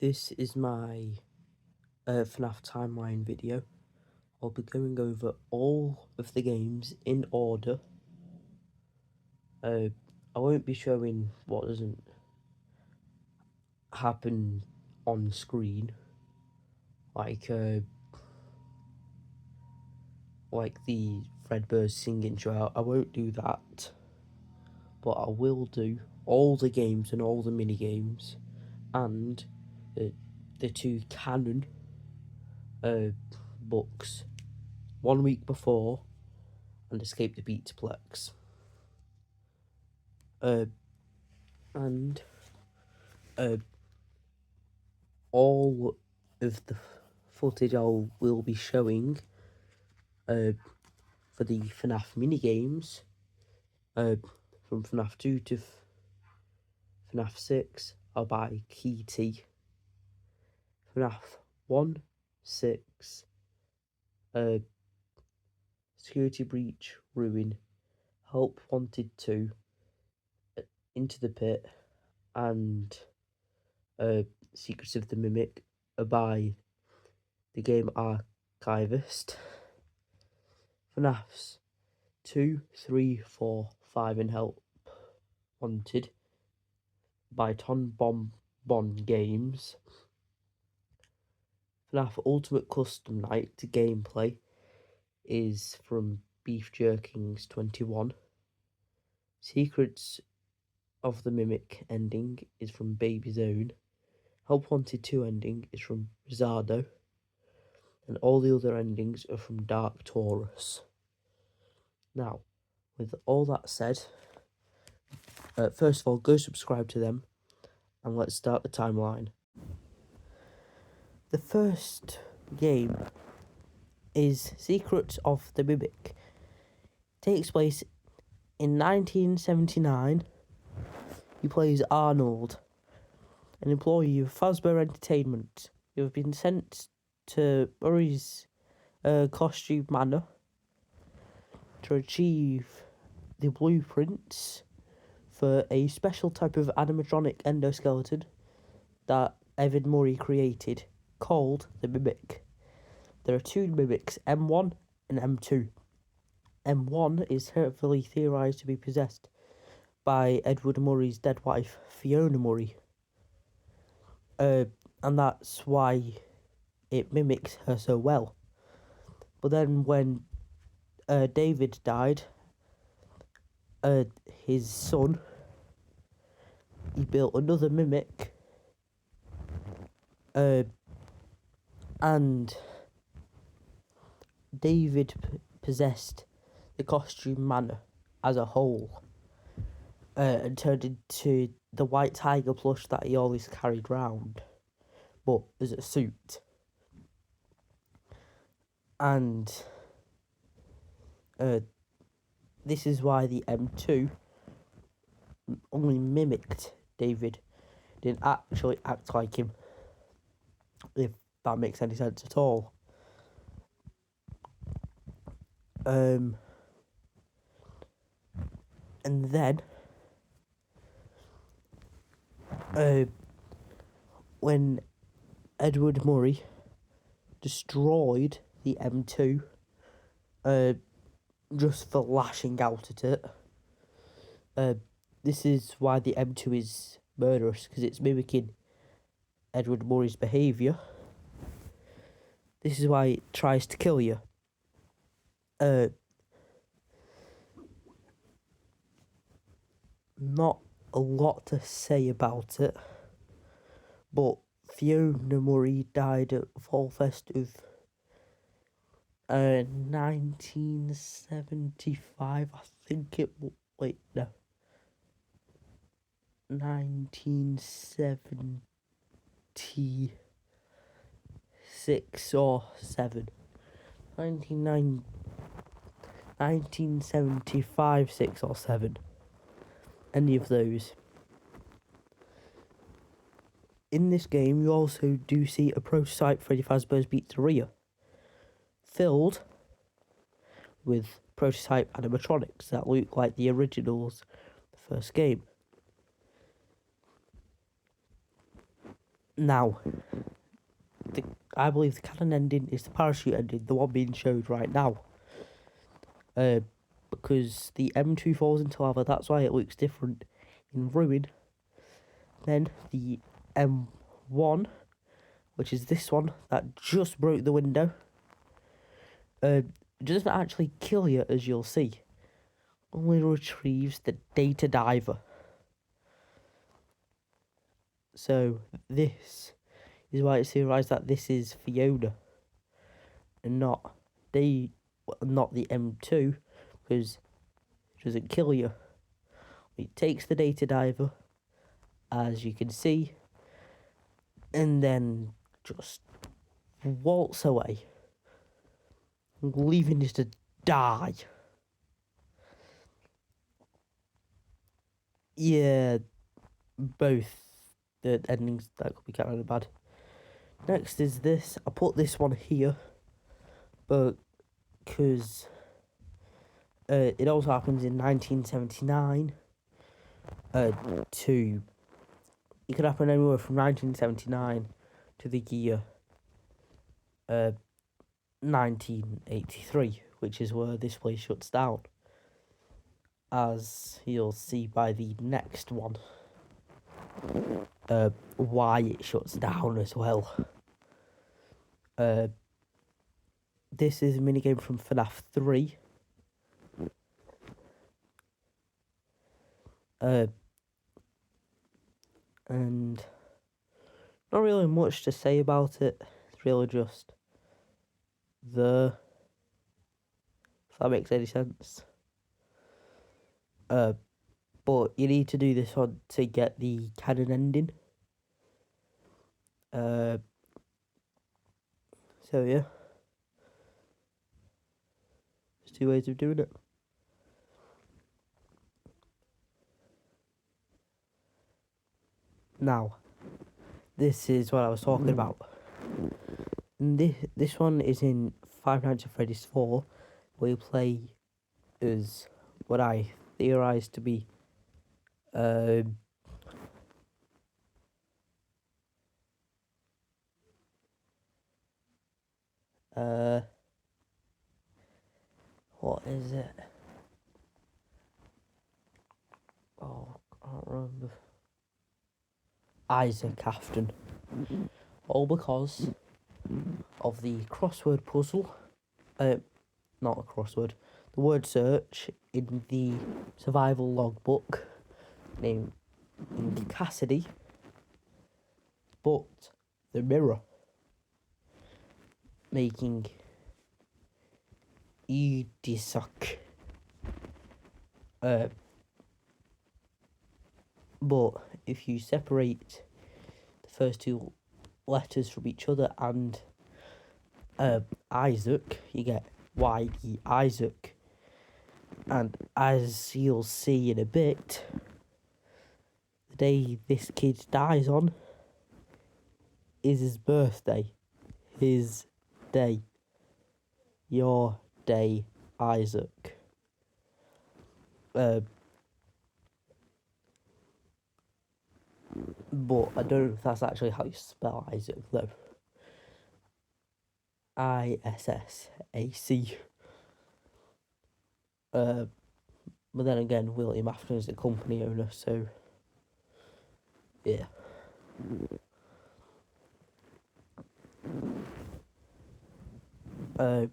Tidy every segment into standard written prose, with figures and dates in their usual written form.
This is my FNAF Timeline video. I'll be going over all of the games in order. I won't be showing what doesn't happen on screen, like the Fredbear's singing show. I won't do that, but I will do all the games and all the mini games, and the two canon books 1 week before, and Escape the Beatplex. And all of the footage I will be showing for the FNAF minigames from FNAF 2 to FNAF 6 are by Key T. FNAF 1, 6, Security Breach, Ruin, Help Wanted 2, Into the Pit, and Secrets of the Mimic are by the Game Archivist. FNAFs 2, 3, 4, 5 and Help Wanted by Ton Bon Bon Games. FNAF Ultimate Custom Night gameplay is from Beef Jerkings 21. Secrets of the Mimic ending is from Baby Zone. Help Wanted 2 ending is from Rizzardo. And all the other endings are from Dark Taurus. Now, with all that said, first of all, go subscribe to them, and let's start the timeline. The first game is Secrets of the Mimic. It takes place in 1979. He plays Arnold, an employee of Fazbear Entertainment. You have been sent to Murray's Costume Manor to achieve the blueprints for a special type of animatronic endoskeleton that Evan Murray created, called the Mimic. There are two Mimics, M1 and M2. M1 is heavily theorised to be possessed by Edward Murray's dead wife, Fiona Murray. And that's why it mimics her so well. But then when David died, his son, he built another mimic, and David possessed the Costume Manor as a whole, and turned into the white tiger plush that he always carried round, but as a suit. And this is why the M2 only mimicked David, didn't actually act like him, if that makes any sense at all. And then when Edward Murray destroyed the M2 just for lashing out at it, this is why the M2 is murderous, because it's mimicking Edward Murray's behaviour. This is why it tries to kill you. Not a lot to say about it, but Fiona Murray died at Fallfest of 1975, I think it was. Wait, no. 1976 or 7. 1975, 6 or 7. Any of those. In this game, you also do see a prototype Freddy Fazbear's Pizzeria, filled with prototype animatronics that look like the originals of the first game. Now, I believe the canon ending is the parachute ending, the one being showed right now. Because the M2 falls into lava, that's why it looks different in Ruin. Then the M1, which is this one that just broke the window, doesn't actually kill you, as you'll see. Only retrieves the data diver. So this is why it's theorised that this is Fiona and not the M2, because it doesn't kill you. It takes the data diver, as you can see, and then just waltz away, leaving us to die. Yeah, both the endings that could be kind of bad. Next is this. I put this one here, but because it also happens in 1979. It could happen anywhere from 1979 to the year 1983, which is where this place shuts down, as you'll see by the next one. Why it shuts down as well. This is a minigame from FNAF 3. And not really much to say about it. It's really just if that makes any sense. But you need to do this one to get the canon ending. So yeah, there's two ways of doing it. Now, this is what I was talking about. This one is in Five Nights at Freddy's 4, where you play as what I theorise to be what is it? Oh, I can't remember. Isaac Afton. All because of the crossword puzzle. Not a crossword. The word search in the survival logbook named Cassidy. But the mirror making Edisuck. But if you separate the first two letters from each other and Isaac, you get Y-E Isaac. And as you'll see in a bit, the day this kid dies on is his birthday. His day. Your day, Isaac. But I don't know if that's actually how you spell Isaac, though. Issac. But then again, William Afton is the company owner, so yeah. But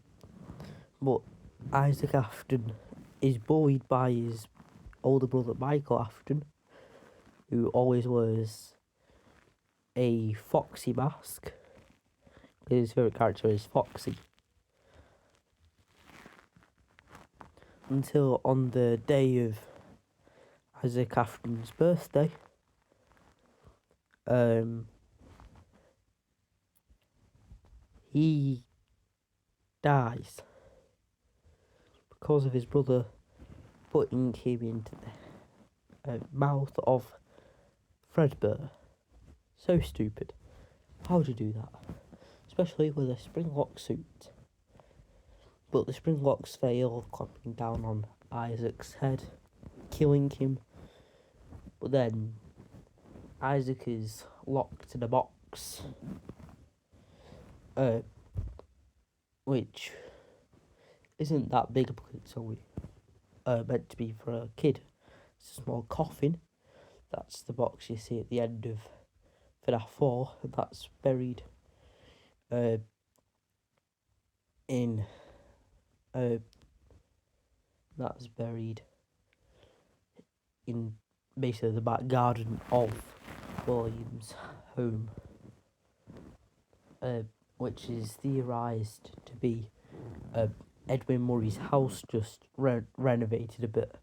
Isaac Afton is bullied by his older brother Michael Afton, who always wears a Foxy mask. His favourite character is Foxy. Until on the day of Isaac Afton's birthday, he dies because of his brother putting him into the mouth of Fredbear. So stupid. How would you do that? Especially with a springlock suit. But the springlocks fail, clamping down on Isaac's head, killing him. But then Isaac is locked in a box box, which isn't that big because it's only meant to be for a kid. It's a small coffin. That's the box you see at the end of FNAF 4, and that's buried in basically the back garden of William's home, which is theorised to be Edwin Murray's house, just renovated a bit,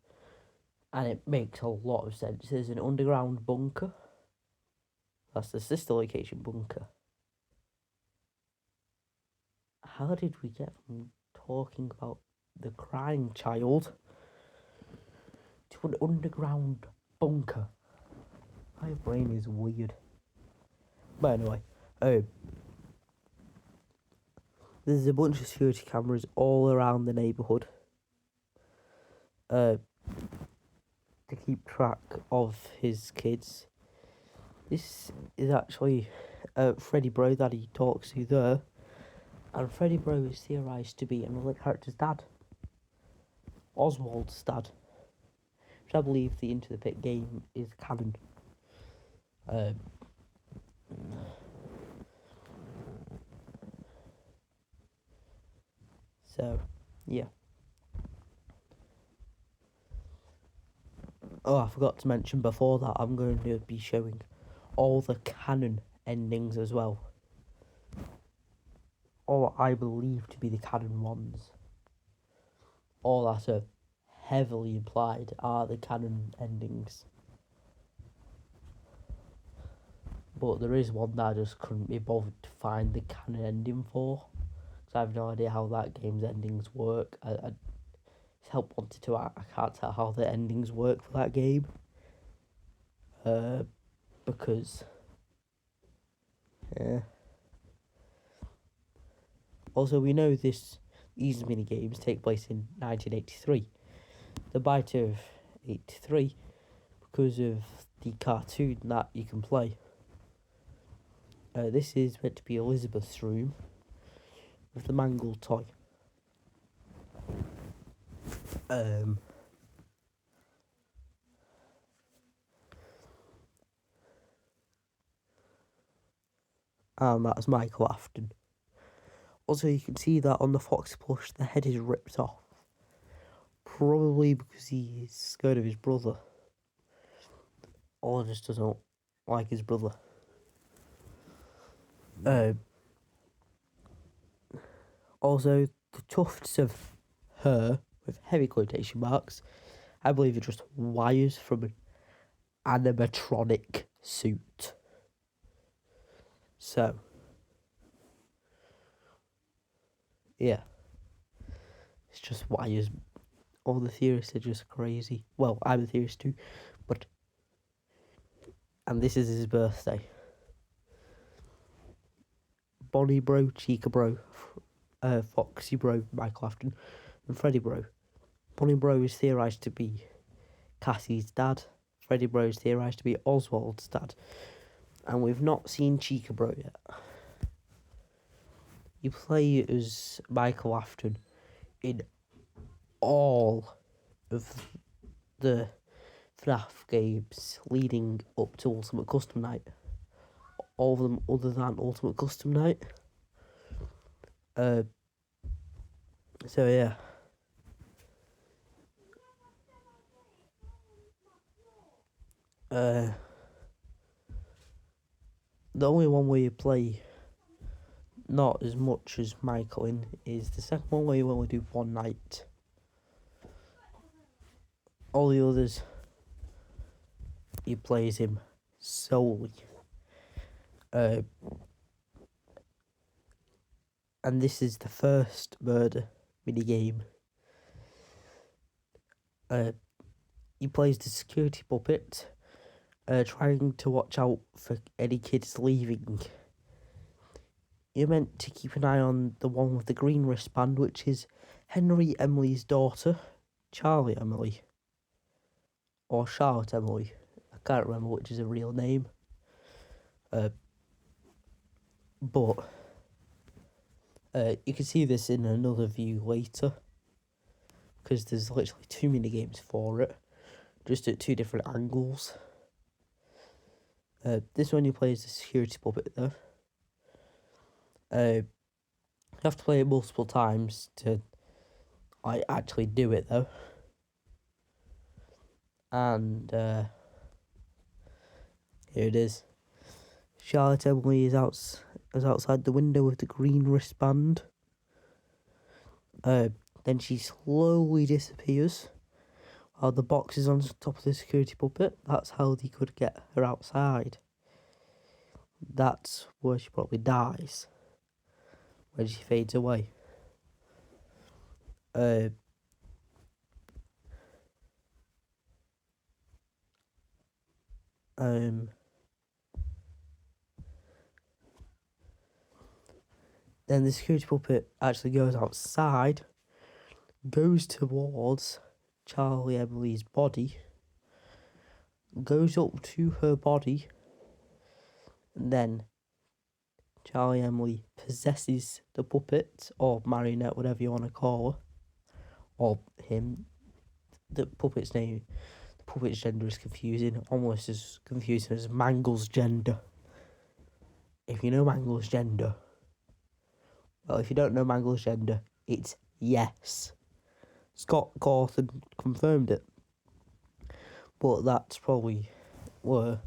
and it makes a lot of sense. There's an underground bunker. That's the sister location bunker. How did we get from talking about the crying child to an underground bunker? My brain is weird. But anyway, there's a bunch of security cameras all around the neighbourhood to keep track of his kids. This is actually Freddy Bro that he talks to there, and Freddy Bro is theorised to be another character's dad, Oswald's dad, which I believe the Into the Pit game is canon. So, yeah. Oh, I forgot to mention before that I'm going to be showing all the canon endings as well. Or I believe to be the canon ones. All that are heavily implied are the canon endings. But there is one that I just couldn't be bothered to find the canon ending for. So I have no idea how that game's endings work. It's help wanted to. I can't tell how the endings work for that game. Because also we know these mini games take place in 1983. The bite of 83 because of the cartoon that you can play. This is meant to be Elizabeth's room with the mangled toy. And that's Michael Afton. Also, you can see that on the Fox plush, the head is ripped off. Probably because he's scared of his brother. Or just doesn't like his brother. Also, the tufts of hair, with heavy quotation marks, I believe are just wires from an animatronic suit. So, yeah. It's just wires. All the theorists are just crazy. Well, I'm a theorist too, but... And this is his birthday. Bonnie Bro, Chica Bro, Foxy Bro, Michael Afton, and Freddy Bro. Bonnie Bro is theorised to be Cassie's dad. Freddy Bro is theorised to be Oswald's dad. And we've not seen Chica Bro yet. You play as Michael Afton in all of the FNAF games leading up to Ultimate Custom Night. All of them other than Ultimate Custom Night. So yeah. The only one where you play not as much as Michael in is the second one where you only do one night. All the others, you play as him solely. And this is the first murder minigame. He plays the security puppet, trying to watch out for any kids leaving. You're meant to keep an eye on the one with the green wristband, which is Henry Emily's daughter, Charlie Emily. Or Charlotte Emily. I can't remember which is her real name. but you can see this in another view later, because there's literally 2 mini games for it, just at 2 different angles. This one you play as a security puppet though. You have to play it multiple times to actually do it though. And here it is. Charlotte Emily is outside the window with the green wristband. Then she slowly disappears while the box is on top of the security puppet. That's how they could get her outside. That's where she probably dies, when she fades away. Then the security puppet actually goes outside, goes towards Charlie Emily's body, goes up to her body, and then Charlie Emily possesses the puppet, or marionette, whatever you want to call her, or him. The puppet's gender is confusing, almost as confusing as Mangle's gender. If you know Mangle's gender, well, if you don't know Mangle's gender, it's yes. Scott Cawthon confirmed it. But that's probably where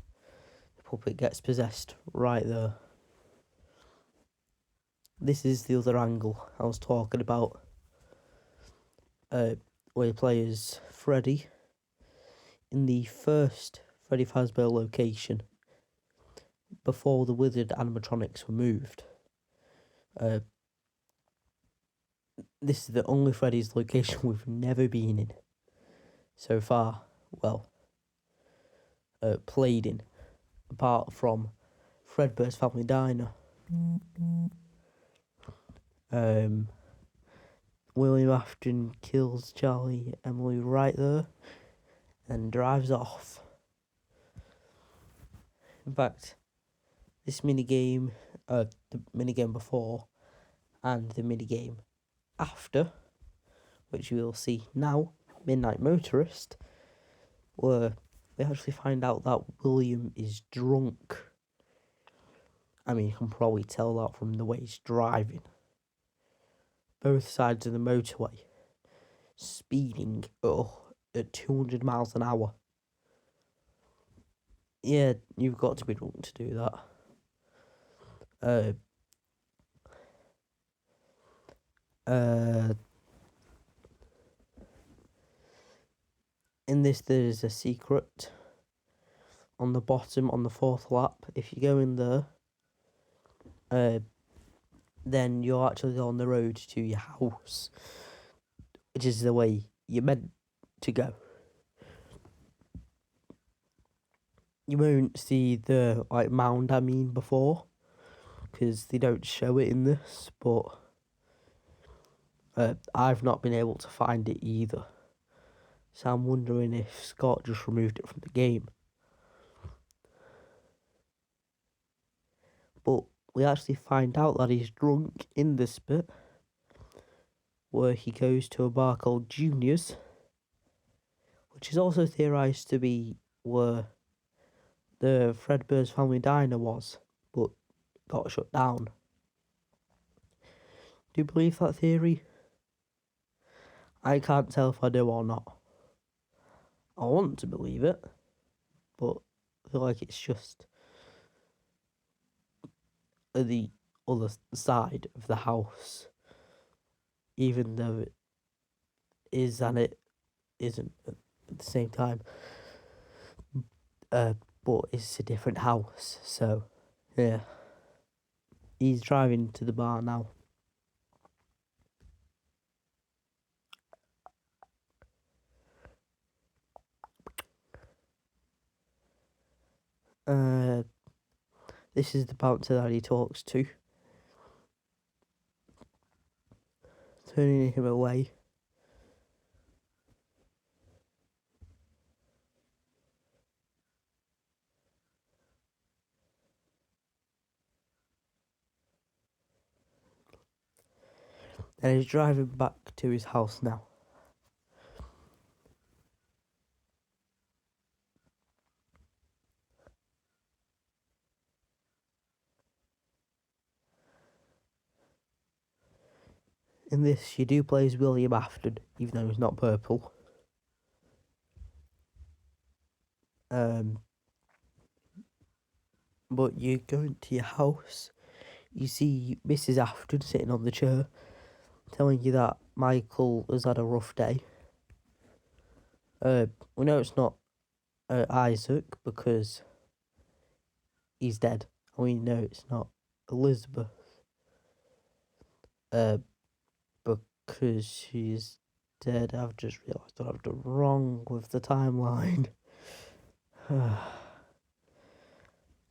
the puppet gets possessed, right there. This is the other angle I was talking about, where you play as Freddy in the first Freddy Fazbear location before the withered animatronics were moved. This is the only Freddy's location we've never been in so far. Well, played in, apart from Fredbear's Family Diner. William Afton kills Charlie Emily right there and drives off. In fact, this minigame, the minigame before and the minigame after, which you will see now, Midnight Motorist, where we actually find out that William is drunk. I mean, you can probably tell that from the way he's driving. Both sides of the motorway, speeding at 200 miles an hour. Yeah, you've got to be drunk to do that. In this, there is a secret on the bottom on the 4th lap. If you go in there, then you're actually on the road to your house, which is the way you're meant to go. You won't see the mound before, because they don't show it in this, but I've not been able to find it either. So I'm wondering if Scott just removed it from the game. But we actually find out that he's drunk in this bit, where he goes to a bar called Junior's, which is also theorised to be where the Fredbear's Family Diner was, but got shut down. Do you believe that theory? I can't tell if I do or not. I want to believe it, but I feel like it's just the other side of the house, even though it is and it isn't at the same time. But it's a different house, so yeah. He's driving to the bar now. This is the bouncer that he talks to, turning him away. And he's driving back to his house now. In this, you do play as William Afton, even though he's not purple. But you go into your house, you see Mrs. Afton sitting on the chair, telling you that Michael has had a rough day. We know it's not Isaac because he's dead. And we know it's not Elizabeth because she's dead. I've just realised that I've done wrong with the timeline.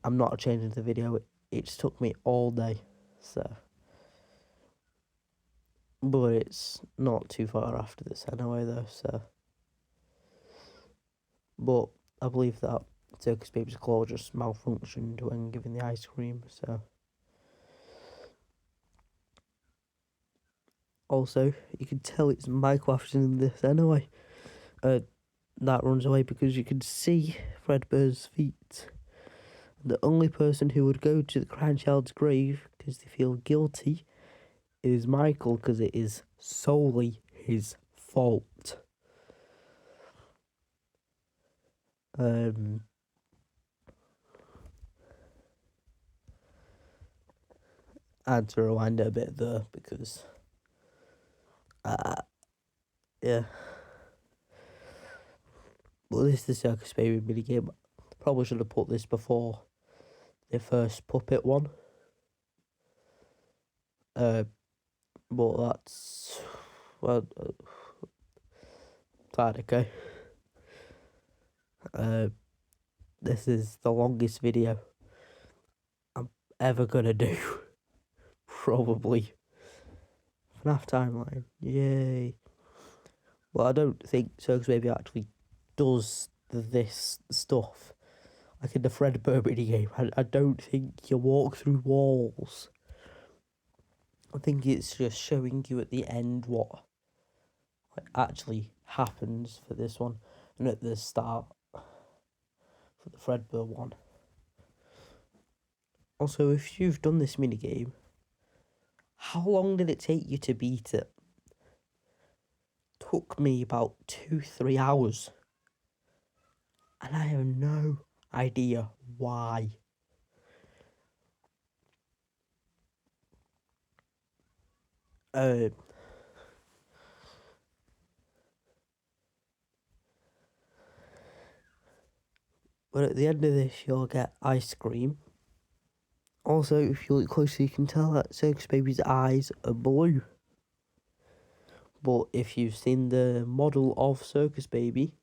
I'm not changing the video. It just took me all day, so. But it's not too far after this anyway, though, so. But I believe that Circus Baby's claw just malfunctioned when giving the ice cream, so. Also, you can tell it's Michael Afton in this anyway. That runs away because you can see Fredbear's feet. The only person who would go to the crying child's grave because they feel guilty is Michael, because it is solely his fault. And to rewind it a bit there because, yeah. Well, this is the Circus Baby minigame. Probably should have put this before the first puppet one. But that's, well, fine, okay. This is the longest video I'm ever gonna do. Probably. FNAF Timeline. Yay. Well, I don't think Circus Baby actually does this stuff. Like in the Fredbear game, I don't think you walk through walls. I think it's just showing you at the end what actually happens for this one. And at the start for the Fredbear one. Also, if you've done this minigame, how long did it take you to beat it? Took me about 2-3 hours. And I have no idea why. But at the end of this, you'll get ice cream. Also, if you look closely, you can tell that Circus Baby's eyes are blue. But if you've seen the model of Circus Baby,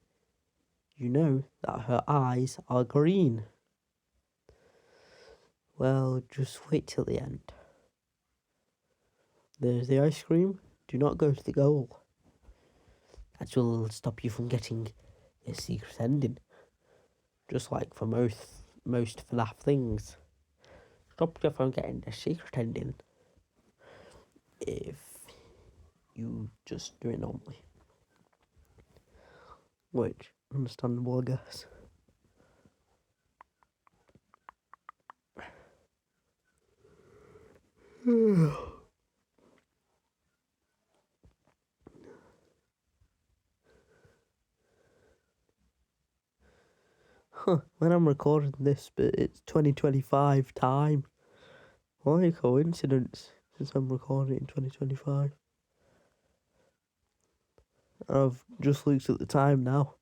you know that her eyes are green. Well, just wait till the end. There's the ice cream. Do not go to the goal. That will stop you from getting the secret ending. Just like for most FNAF things. Stop you from getting the secret ending if you just do it normally. Which, understandable, I guess. When I'm recording this, but it's 2025 time. What a coincidence, since I'm recording in 2025. I've just looked at the time now.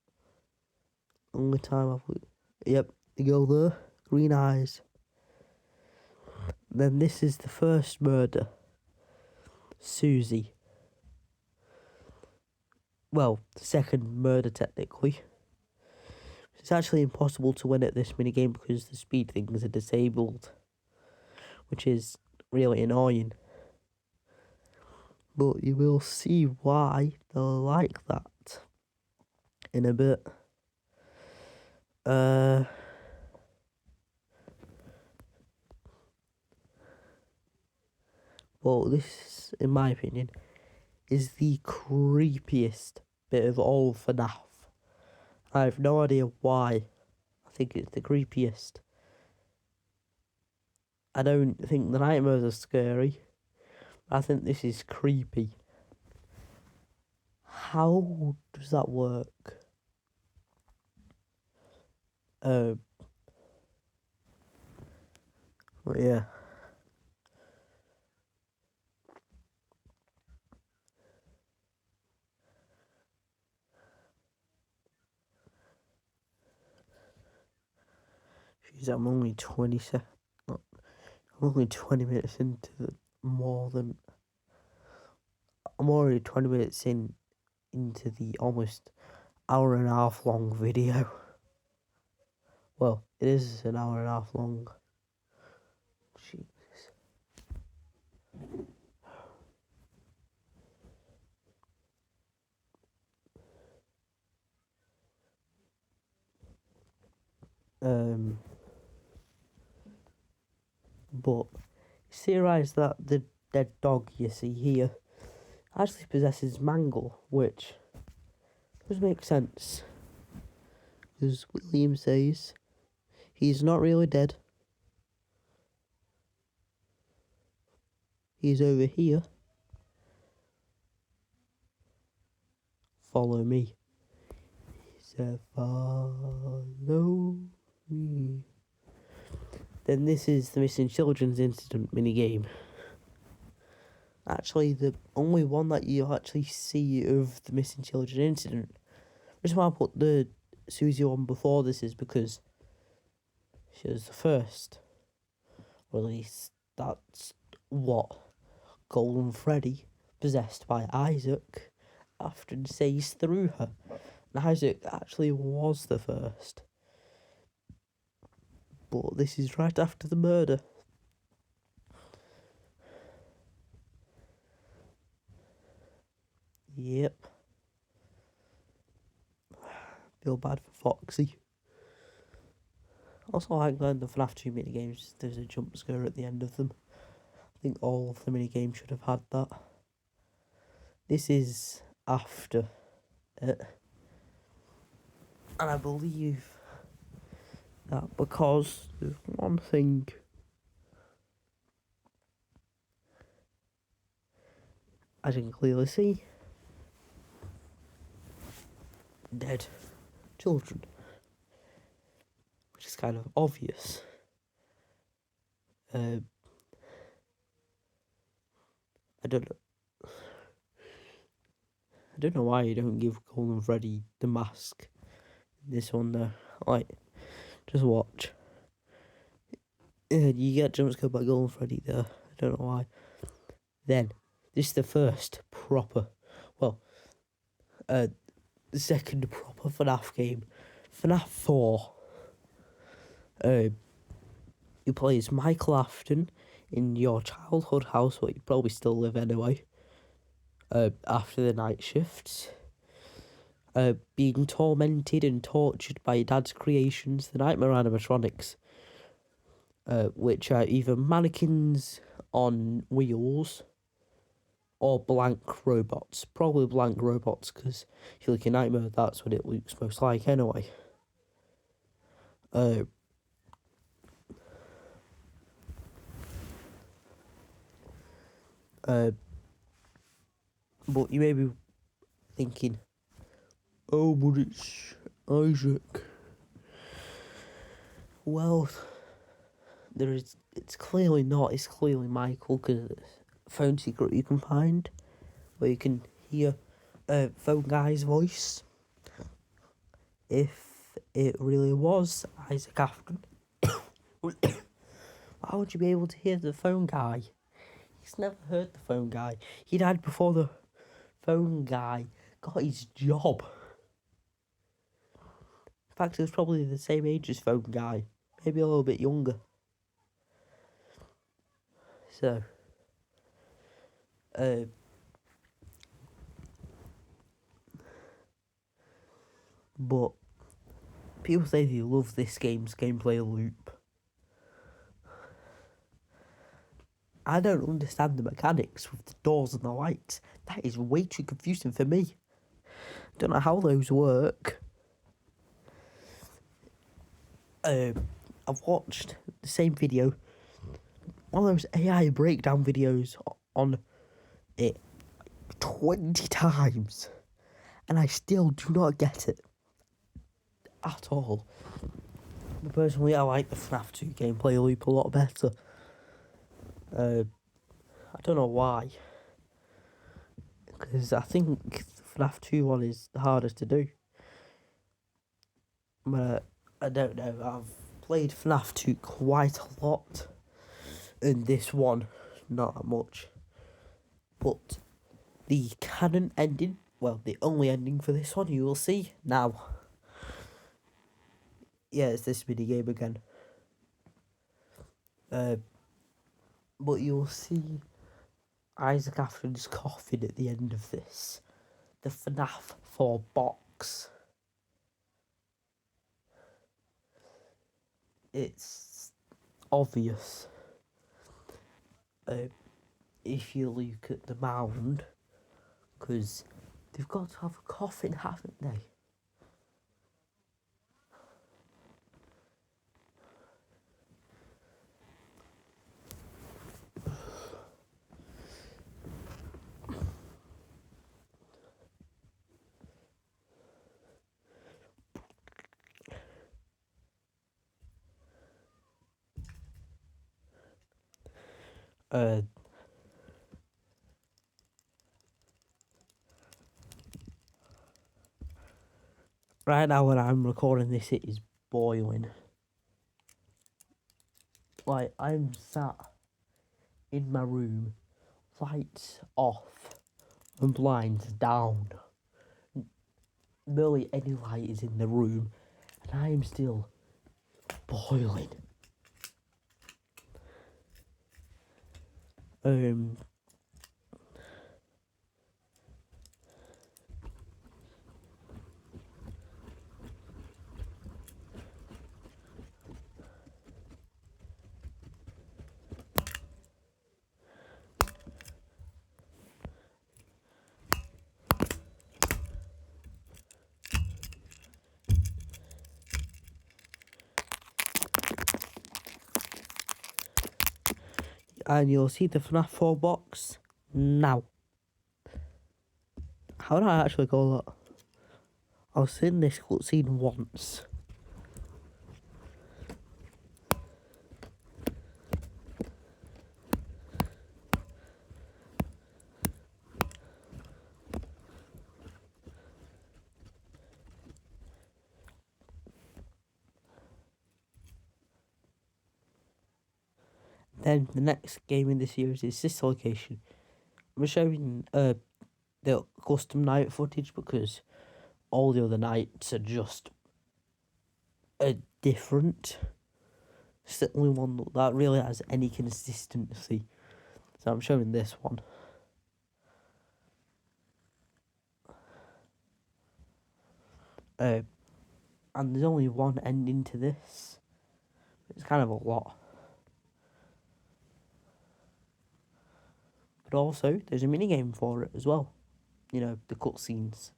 Only time I've looked. Yep, you go there. Green eyes. Then this is the first murder. Susie. Well, the second murder technically. It's actually impossible to win at this minigame because the speed things are disabled. Which is really annoying. But you will see why they're like that in a bit. Well, this, in my opinion, is the creepiest bit of all FNAF. I have no idea why. I think it's the creepiest. I don't think the nightmares are scary. I think this is creepy. How does that work? But yeah. Jeez, I'm only 20 minutes into I'm already 20 minutes into the almost hour and a half long video. Well, it is an hour and a half long. Jesus. But it's theorised that the dead dog you see here actually possesses mangle, which does make sense. Because William says he's not really dead. He's over here. Follow me. He said, follow me. Then this is the missing children's incident minigame. Actually, the only one that you actually see of the missing children incident. The reason why I put the Susie one before this is because she was the first. Or at least that's what Golden Freddy, possessed by Isaac, often says through her. And Isaac actually was the first. But this is right after the murder. Yep. Feel bad for Foxy. Also, I like the FNAF 2 minigames. There's a jump scare at the end of them. I think all of the minigames should have had that. This is after it. And I believe that because there's one thing. As you can clearly see, dead children, which is kind of obvious. I don't know why you don't give Golden Freddy the mask. This one there, like, just watch. You get jump scared by Golden Freddy there. I don't know why. Then this is the first proper, the second proper FNAF game, FNAF 4. You play as Michael Afton in your childhood house, where you probably still live anyway. After the night shifts, being tormented and tortured by your dad's creations, the Nightmare animatronics, which are either mannequins on wheels or blank robots. Probably blank robots, because if you look at Nightmare, that's what it looks most like anyway. But you may be thinking, oh, but it's Isaac. Well, it's clearly not. It's clearly Michael, because phone secret you can find where you can hear phone guy's voice. If it really was Isaac Afton, how would you be able to hear the phone guy? He's never heard the phone guy. He died before the phone guy got his job. In fact, he was probably the same age as phone guy, maybe a little bit younger. So, but people say they love this game's gameplay loop. I don't understand the mechanics with the doors and the lights. That is way too confusing for me. Don't know how those work. I've watched the same video, one of those AI breakdown videos on it 20 times, and I still do not get it at all. But personally, I like the FNAF 2 gameplay loop a lot better. I don't know why, because I think the FNAF 2 one is the hardest to do. But I don't know, I've played FNAF 2 quite a lot, and this one, not that much. But the canon ending, well, the only ending for this one, you will see now. Yeah, it's this mini game again. But you'll see Isaac Afton's coffin at the end of this. The FNAF 4 box. It's obvious. If you look at the mound, because they've got to have a coffin, haven't they? Right now when I'm recording this, it is boiling. Like, I'm sat in my room, lights off and blinds down. Barely any light is in the room, and I am still boiling. And you'll see the FNAF 4 box now. How do I actually call that? I've seen this cutscene once. Then the next game in the series is this location. I'm showing the custom night footage because all the other nights are just different. It's the only one that really has any consistency. So I'm showing this one. And there's only one ending to this. It's kind of a lot. But also, there's a minigame for it as well. You know, the cutscenes.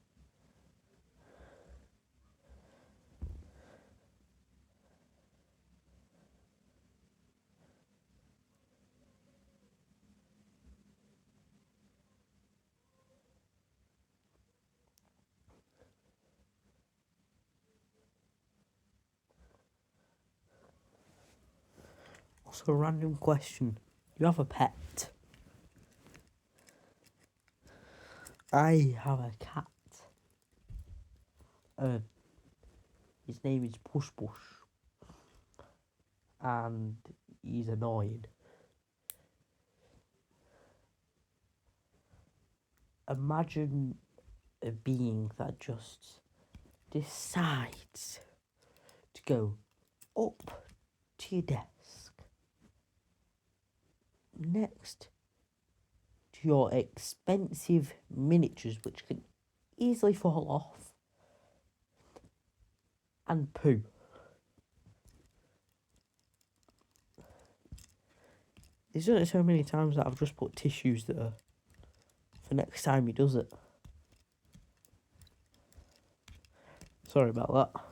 Also, a random question. You have a pet? I have a cat. His name is Push Push. And he's annoying. Imagine a being that just decides to go up to your desk next to your expensive miniatures, which can easily fall off, and poo. He's done it so many times that I've just put tissues there for next time he does it. Sorry about that.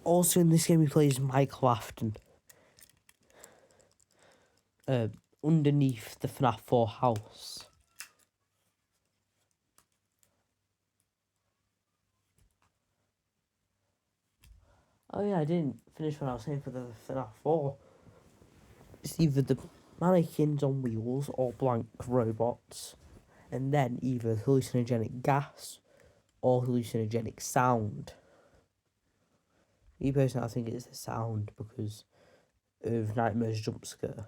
Also in this game he plays Michael Afton. Underneath the FNAF 4 house. Oh yeah, I didn't finish what I was saying for the FNAF 4. It's either the mannequins on wheels or blank robots, and then either hallucinogenic gas or hallucinogenic sound. Me personally, I think it's the sound because of Nightmare's jump scare.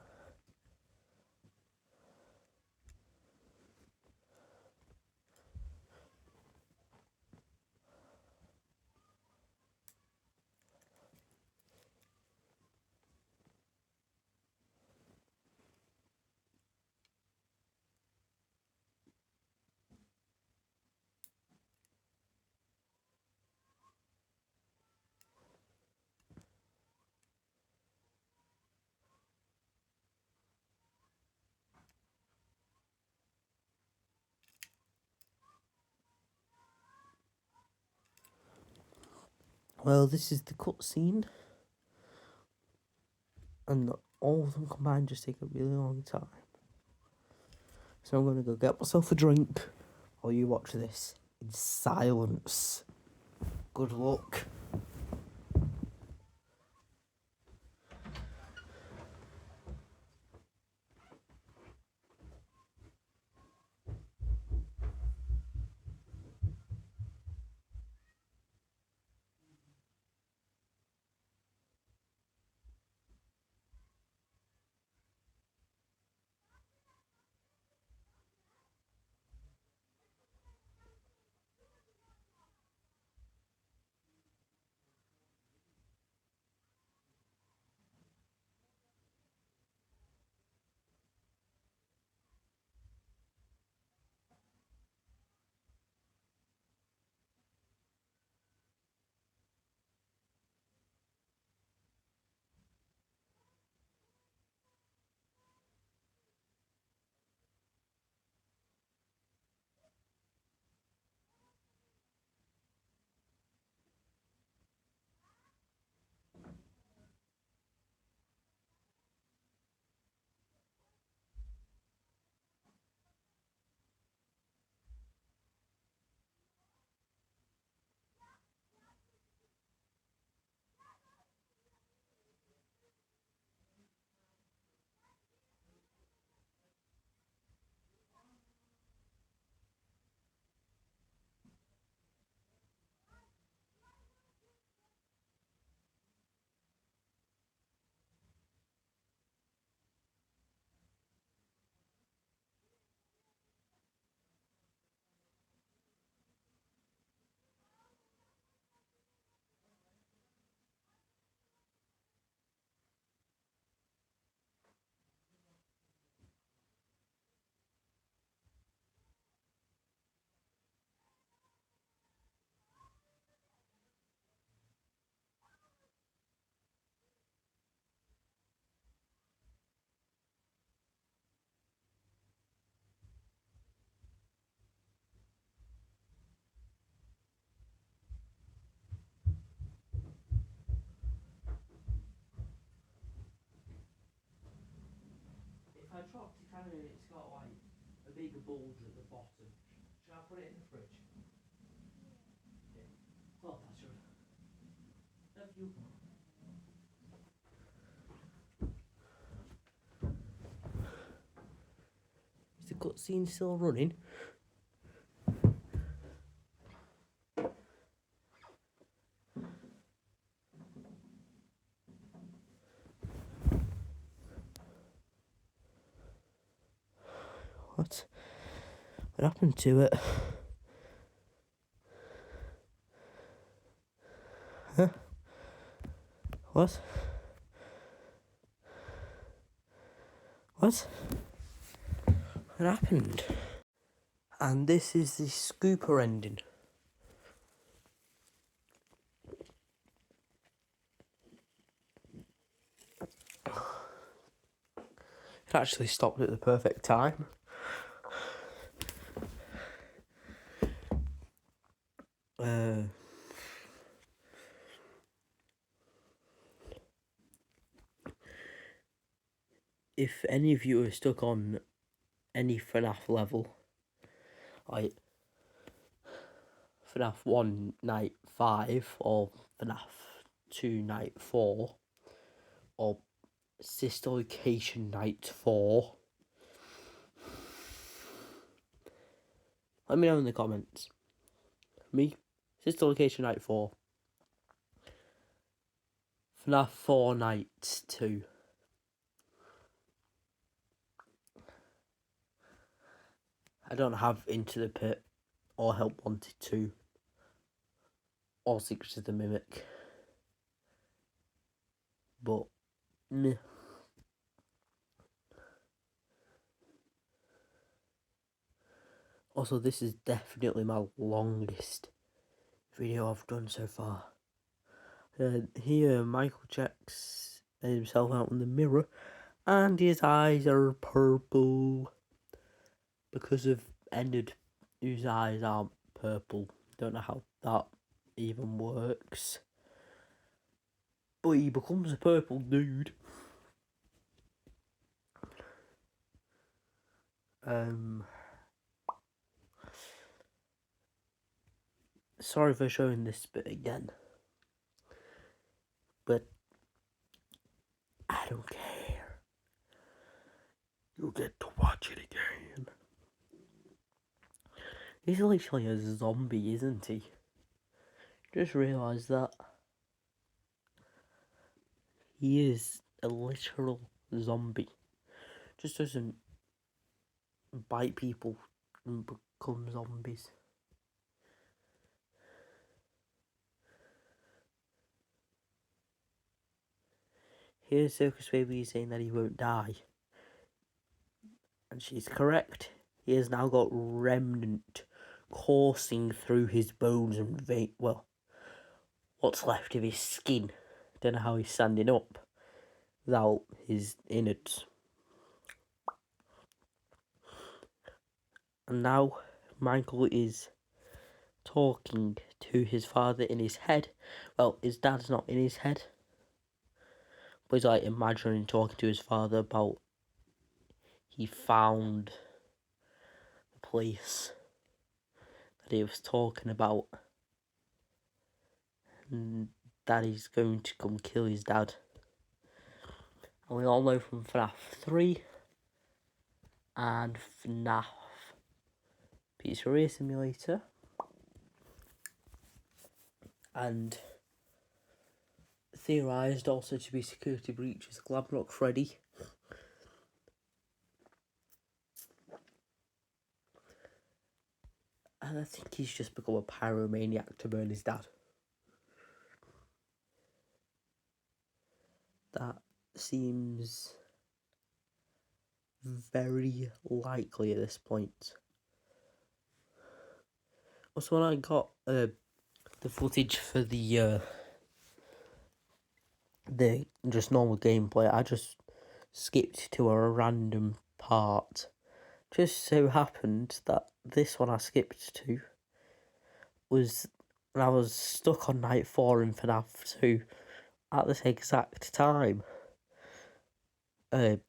Well, this is the cutscene, and all of them combined just take a really long time. So I'm going to go get myself a drink while you watch this in silence. Good luck. If I dropped it, kind of, it's got like a big bulge at the bottom. Should I put it in the fridge? Yeah. Thought I should. Love you. Is the cutscene still running? What? What happened to it? Huh? What? What? What happened? And this is the scooper ending. It actually stopped at the perfect time. If any of you are stuck on any FNAF level, like FNAF 1 Night 5 or FNAF 2 Night 4 or Sister Location Night 4, let me know in the comments. Me, Sister Location Night 4, FNAF 4 Night 2. I don't have Into the Pit or Help Wanted 2 or Secrets of the Mimic, but meh. Also, this is definitely my longest video I've done so far. Here, Michael checks himself out in the mirror, and his eyes are purple because of Ennard, whose eyes aren't purple. Don't know how that even works, but he becomes a purple dude. Sorry for showing this bit again, but I don't care. You'll get to watch it again. He's literally a zombie, isn't he? Just realised that. He is a literal zombie. Just doesn't bite people and become zombies. Here's Circus Baby saying that he won't die. And she's correct. He has now got remnant coursing through his bones and well, what's left of his skin. Don't know how he's standing up without his innards. And now Michael is talking to his father in his head. Well, his dad's not in his head, but he's like imagining talking to his father about he found the place that he was talking about, and that he's going to come kill his dad. And we all know from FNAF 3 and FNAF Pizzeria Simulator and theorised also to be security breaches Glamrock Freddy. And I think he's just become a pyromaniac to burn his dad. That seems very likely at this point. Also, when I got the footage for the just normal gameplay, I just skipped to a random part. Just so happened that this one I skipped to was when I was stuck on night 4 in FNAF 2 at this exact time. Then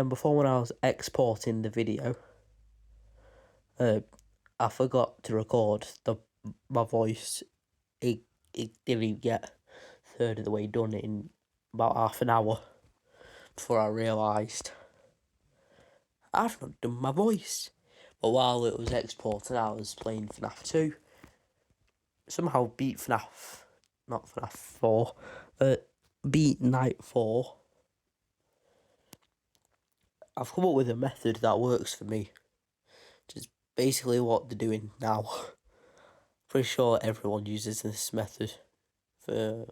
before, when I was exporting the video, I forgot to record my voice. It didn't get a third of the way done in about half an hour before I realised I've not done my voice. But while it was exporting, I was playing FNAF 2. Somehow beat not FNAF 4, beat Night 4. I've come up with a method that works for me, which is basically what they're doing now. Pretty sure everyone uses this method for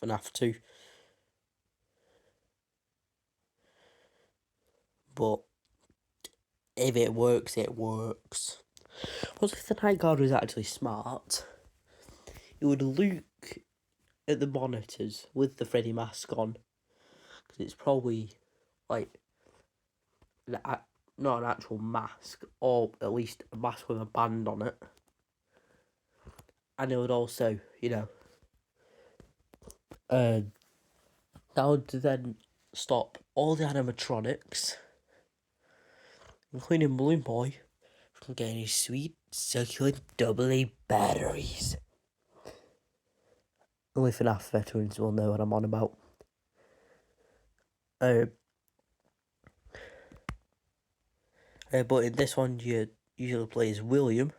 FNAF 2. But if it works, it works. What if the night guard was actually smart? He would look at the monitors with the Freddy mask on, because it's probably like not an actual mask, or at least a mask with a band on it. And it would also, that would then stop all the animatronics, including Balloon Boy, from getting his sweet, succulent AA batteries. Only FNAF veterans will know what I'm on about. But in this one, you usually play as William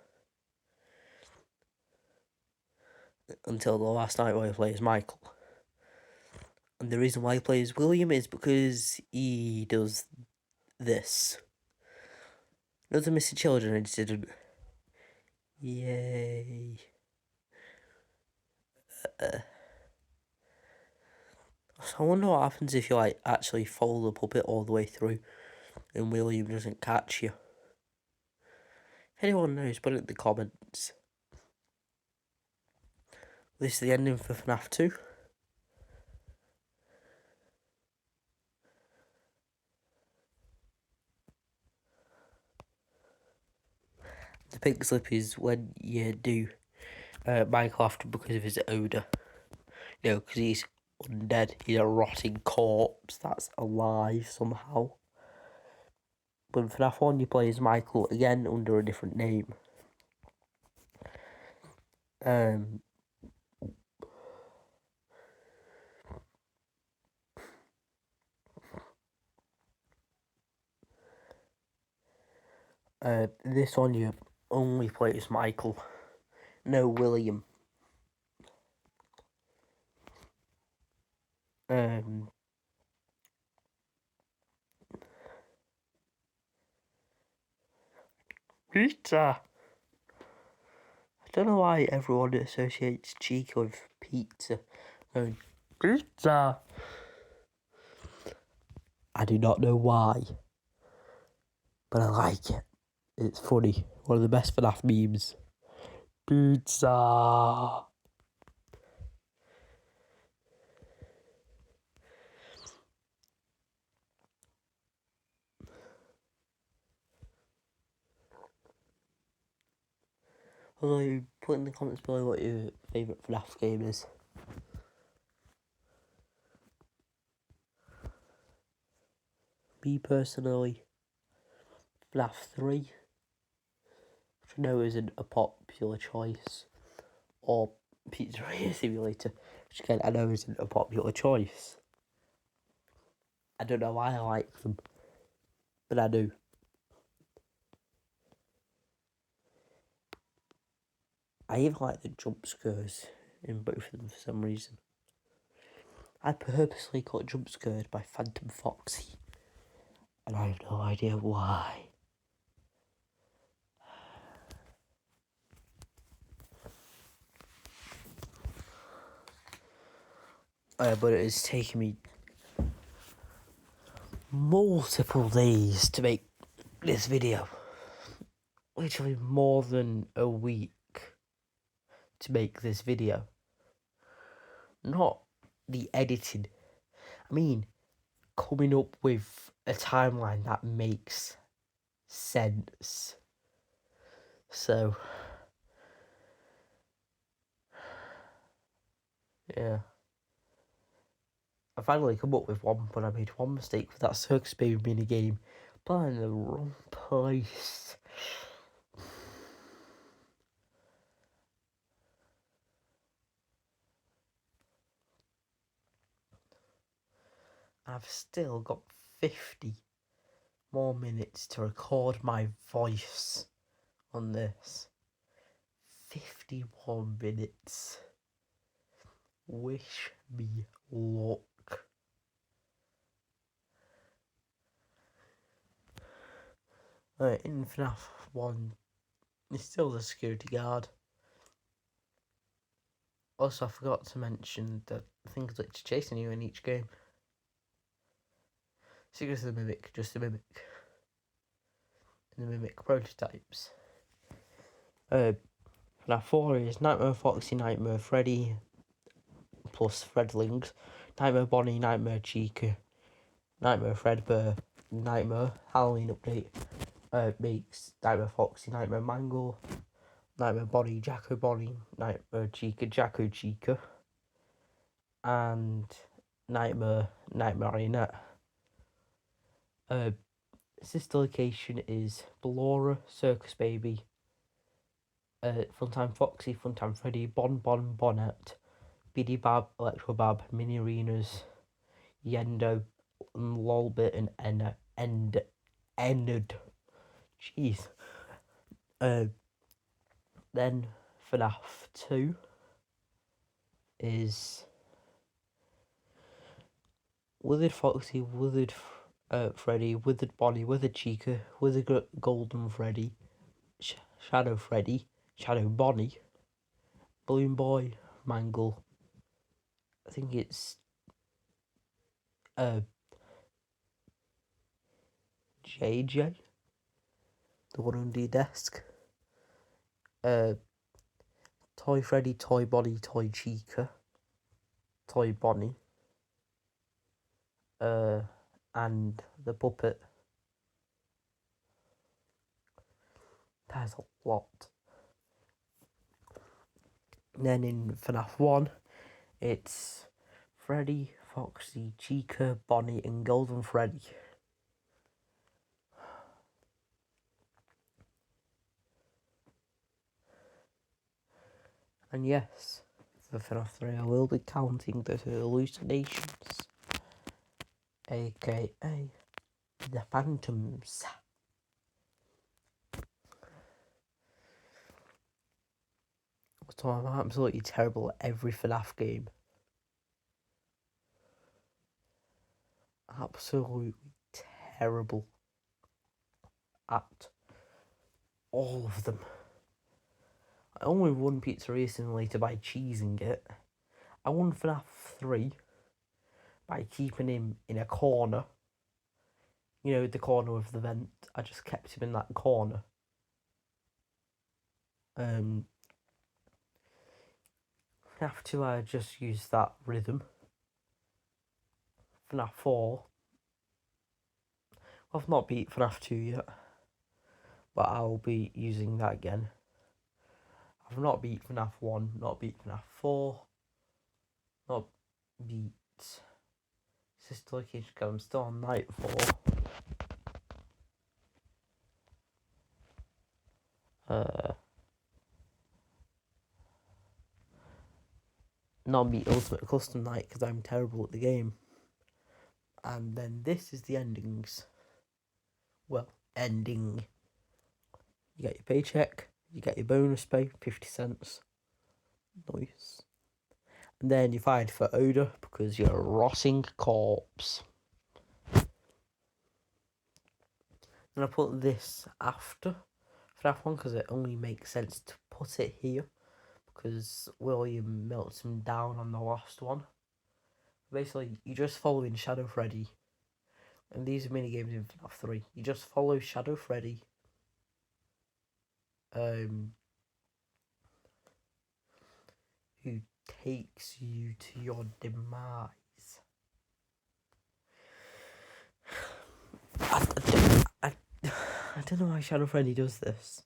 until the last night where you play as Michael. And the reason why he plays William is because he does this. Another missing children incident. Yay. So I wonder what happens if you actually follow the puppet all the way through and William doesn't catch you. If anyone knows, put it in the comments. This is the ending for FNAF 2. The pink slip is when you do Michael after because of his odour. Because he's undead. He's a rotting corpse that's alive somehow. But in FNAF 1 you play as Michael again under a different name. This one you only play as Michael. No William. Pizza. I don't know why everyone associates Chica with pizza. Pizza. I do not know why, but I like it. It's funny. One of the best FNAF memes. Pizza. Although, put in the comments below what your favourite FNAF game is. Me personally, FNAF 3, which I know isn't a popular choice, or Pizzeria Simulator, which again I know isn't a popular choice. I don't know why I like them, but I do. I even like the jump scares in both of them for some reason. I purposely got jump scared by Phantom Foxy, and I have no idea why. But it has taken me multiple days to make this video. Literally more than a week to make this video. Not the editing. I mean, coming up with a timeline that makes sense. So, yeah. I finally come up with one, but I made one mistake with that circus baby minigame. But I'm in the wrong place. I've still got 50 more minutes to record my voice on this. 51 minutes. Wish me luck. In FNAF 1, he's still the security guard. Also, I forgot to mention that things that are chasing you in each game. Secrets of the Mimic, just the Mimic. And the Mimic prototypes. FNAF 4 is Nightmare Foxy, Nightmare Freddy, plus Fredlings. Nightmare Bonnie, Nightmare Chica, Nightmare Fredbear, Nightmare Halloween update. Makes Nightmare Foxy, Nightmare Mangle, Nightmare Bonnie, Jacko Bonnie, Nightmare Chica, Jacko Chica, and Nightmare Marionette. Sister location is Ballora, Circus Baby, Funtime Foxy, Funtime Freddy, Bonnet, Biddy Bab, Electro Bab, Mini Arenas, Yendo, Lolbit, and Ennard. Jeez. Then FNAF 2 is Withered Foxy, Withered Freddy, Withered Bonnie, Withered Chica, Withered Golden Freddy, Shadow Freddy, Shadow Bonnie, Balloon Boy, Mangle. I think it's JJ, the one under your desk. Toy Freddy, Toy Bonnie, Toy Chica, Toy Bonnie, and the puppet. There's a lot. Then in FNAF 1, it's Freddy, Foxy, Chica, Bonnie, and Golden Freddy. And yes, for FNAF 3, I will be counting the hallucinations, aka the phantoms. So I'm absolutely terrible at every FNAF game. Absolutely terrible at all of them. I only won Pizza Racing later by cheesing it. I won FNAF 3 by keeping him in a corner. You know, the corner of the vent. I just kept him in that corner. FNAF 2, I just used that rhythm. FNAF 4, I've not beat FNAF 2 yet, but I'll be using that again. I've not beat FNAF 1, not beat FNAF 4, not beat Sister Location, because I'm still on night 4. Not beat Ultimate Custom Night because I'm terrible at the game. And then this is the endings. Well, ending. You get your paycheck, you get your bonus pay, 50 cents. Nice. And then you fight for Oda because you're a rotting corpse. And I put this after FNAF 1 because it only makes sense to put it here because William melts him down on the last one. Basically, you're just following Shadow Freddy. And these are mini games in FNAF 3. You just follow Shadow Freddy. Who takes you to your demise. I don't know why Shadow Freddy does this.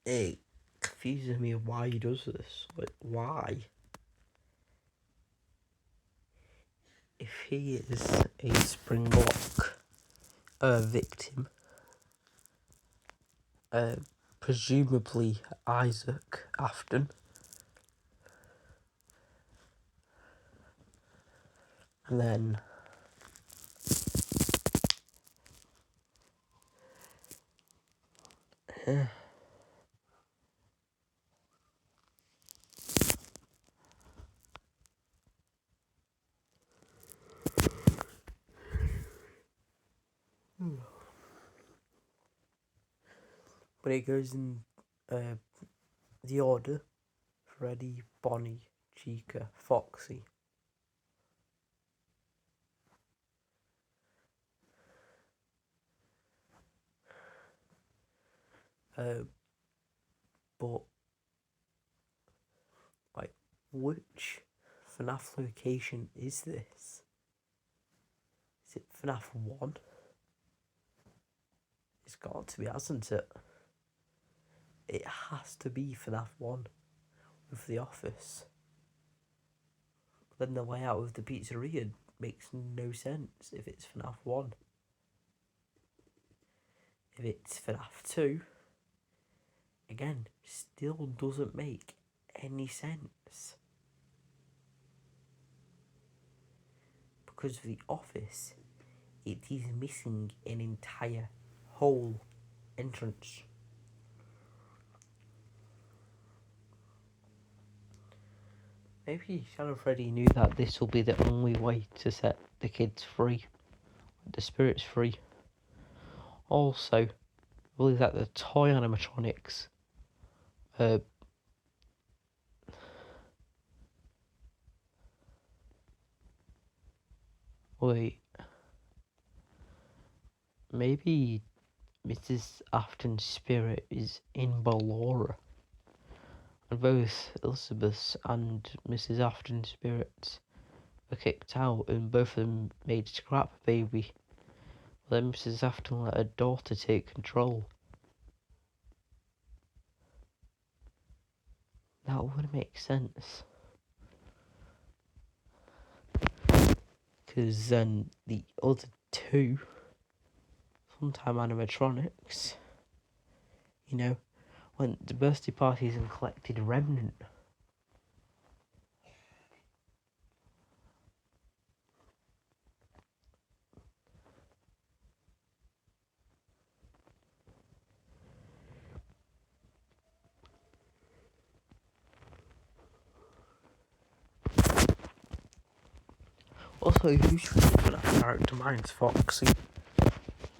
It confuses me why he does this. Like, why? If he is a Springbok victim, presumably Isaac Afton, and then When it goes in the order: Freddy, Bonnie, Chica, Foxy. But like, which FNAF location is this? Is it FNAF 1? It's got to be, hasn't it? It has to be FNAF 1 with the office. Then the way out of the pizzeria makes no sense if it's FNAF 1. If it's FNAF 2, again, still doesn't make any sense. Because of the office, it is missing an entire whole entrance. Maybe Shadow Freddy knew that this will be the only way to set the kids free, the spirits free. Also, I believe that the toy animatronics wait, maybe Mrs. Afton's spirit is in Ballora, and both Elizabeth and Mrs. Afton's spirits were kicked out, and both of them made Scrap Baby. Then Mrs. Afton let her daughter take control. That would make sense. Because then the other two Funtime animatronics, went to birthday parties and collected Remnant. Also, usually FNAF character, mine's Foxy.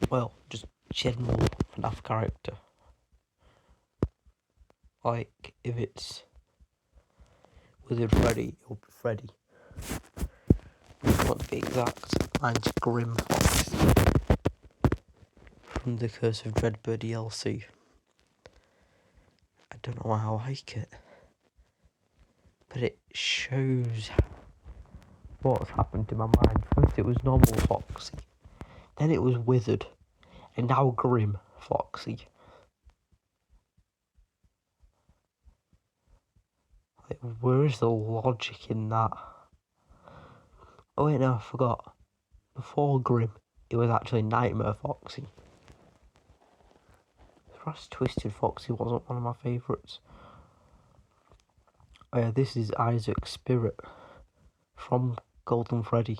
Well, just general FNAF character. Like, if it's Wizard Freddy, it'll be Freddy. If you want to be exact, mine's Grim Foxy from the Curse of Dreadbird DLC. I don't know why I like it, but it shows what's happened to my mind. First it was normal Foxy, then it was Wizard, and now Grim Foxy. Like, where is the logic in that? Oh wait, no, I forgot. Before Grim, it was actually Nightmare Foxy. Perhaps Twisted Foxy wasn't one of my favourites. This is Isaac's spirit from Golden Freddy,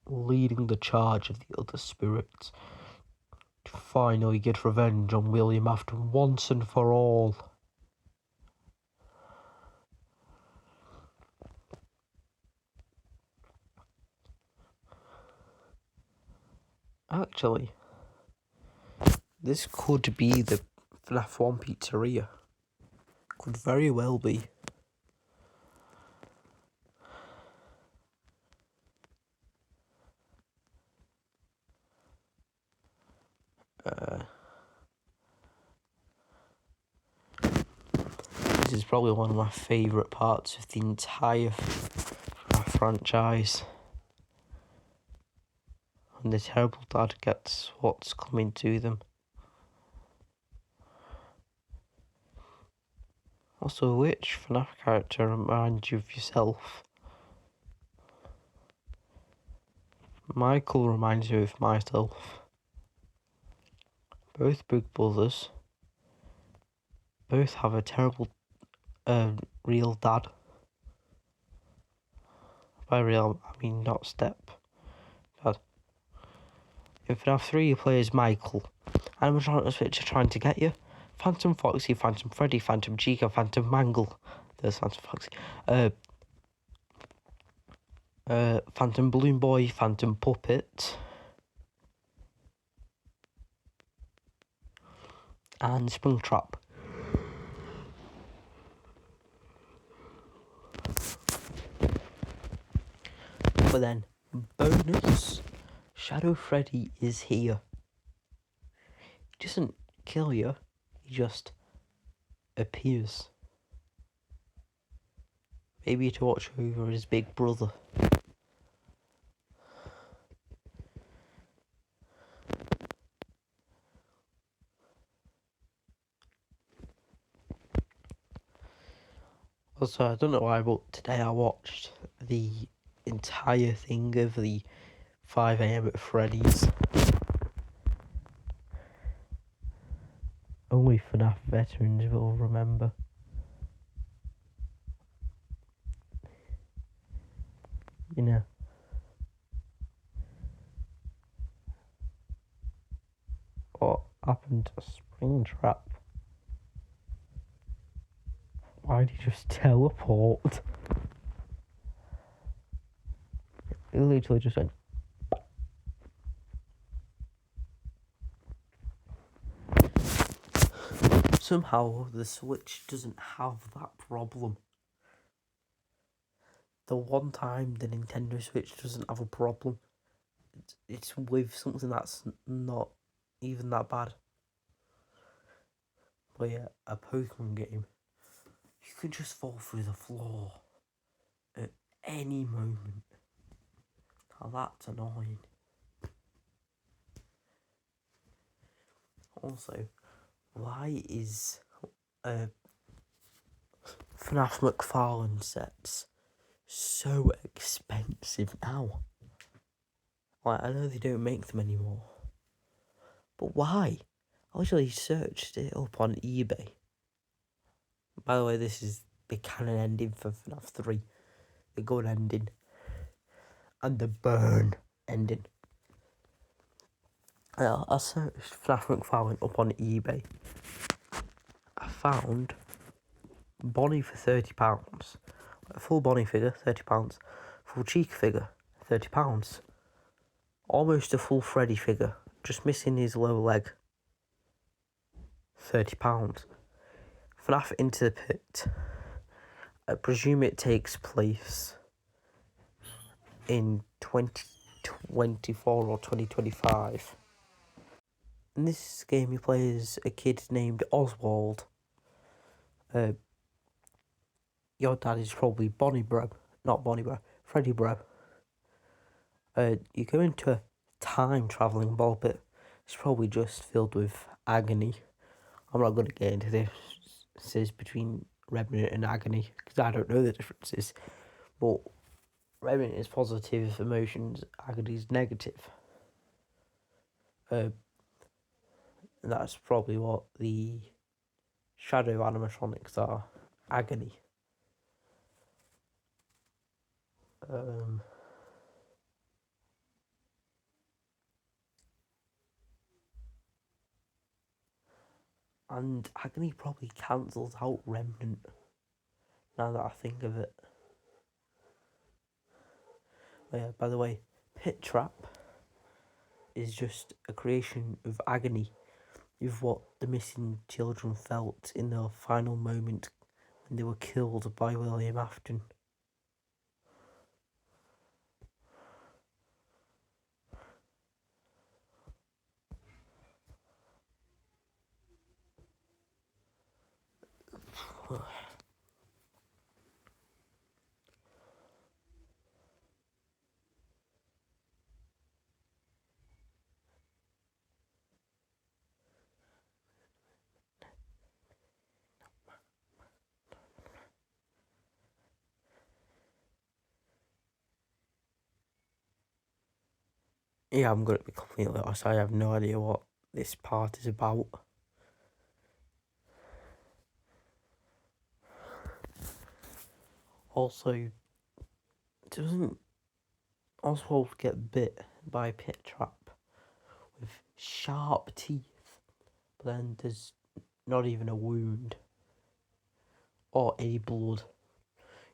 leading the charge of the other spirits to finally get revenge on William Afton once and for all. Actually, this could be the FNAF 1 pizzeria. Could very well be. This is probably one of my favourite parts of the entire franchise. And the terrible dad gets what's coming to them. Also, which FNAF character reminds you of yourself? Michael reminds me of myself. Both big brothers. Both have a terrible real dad. By real, I mean not step dad. In FNAF 3 you play as Michael. Animatronics which are trying to get you. Phantom Foxy, Phantom Freddy, Phantom Chica, Phantom Mangle. There's Phantom Foxy. Phantom Balloon Boy, Phantom Puppet. and Springtrap. But then, bonus, Shadow Freddy is here. He doesn't kill you, he just appears. Maybe to watch over his big brother. Also, I don't know why, but today I watched the entire thing of the 5 AM at Freddy's. Only FNAF veterans will remember. You know. What happened to Springtrap? Why did he just teleport? He literally just went. Somehow the Switch doesn't have that problem. The one time the Nintendo Switch doesn't have a problem, it's with something that's not even that bad. But yeah, a Pokemon game, you can just fall through the floor at any moment. Now that's annoying. Also, why is FNAF McFarlane sets so expensive now? Like, I know they don't make them anymore, but why? I literally searched it up on eBay. By the way, this is the canon ending for FNAF 3. The good ending. And the burn ending. I searched FNAF McFarlane up on eBay. I found Bonnie for £30. A full Bonnie figure, £30. Full Chica figure, £30. Almost a full Freddy figure, just missing his lower leg, £30. FNAF Into the Pit. I presume it takes place in 2024 or 2025. In this game, you play as a kid named Oswald. Your dad is probably Bonnie Bro, not Bonnie Bro, Freddy Bro. You go into a time travelling ball pit. It's probably just filled with agony. I'm not going to get into this. This is between Remnant and Agony because I don't know the differences. But Remnant is positive emotions, Agony is negative. And that's probably what the shadow animatronics are. Agony. And Agony probably cancels out Remnant, now that I think of it. Oh yeah, by the way, Pit Trap is just a creation of Agony with what the missing children felt in their final moment when they were killed by William Afton. Yeah, I'm going to be completely honest, I have no idea what this part is about. Also, doesn't Oswald get bit by a pit trap with sharp teeth, but then there's not even a wound or any blood?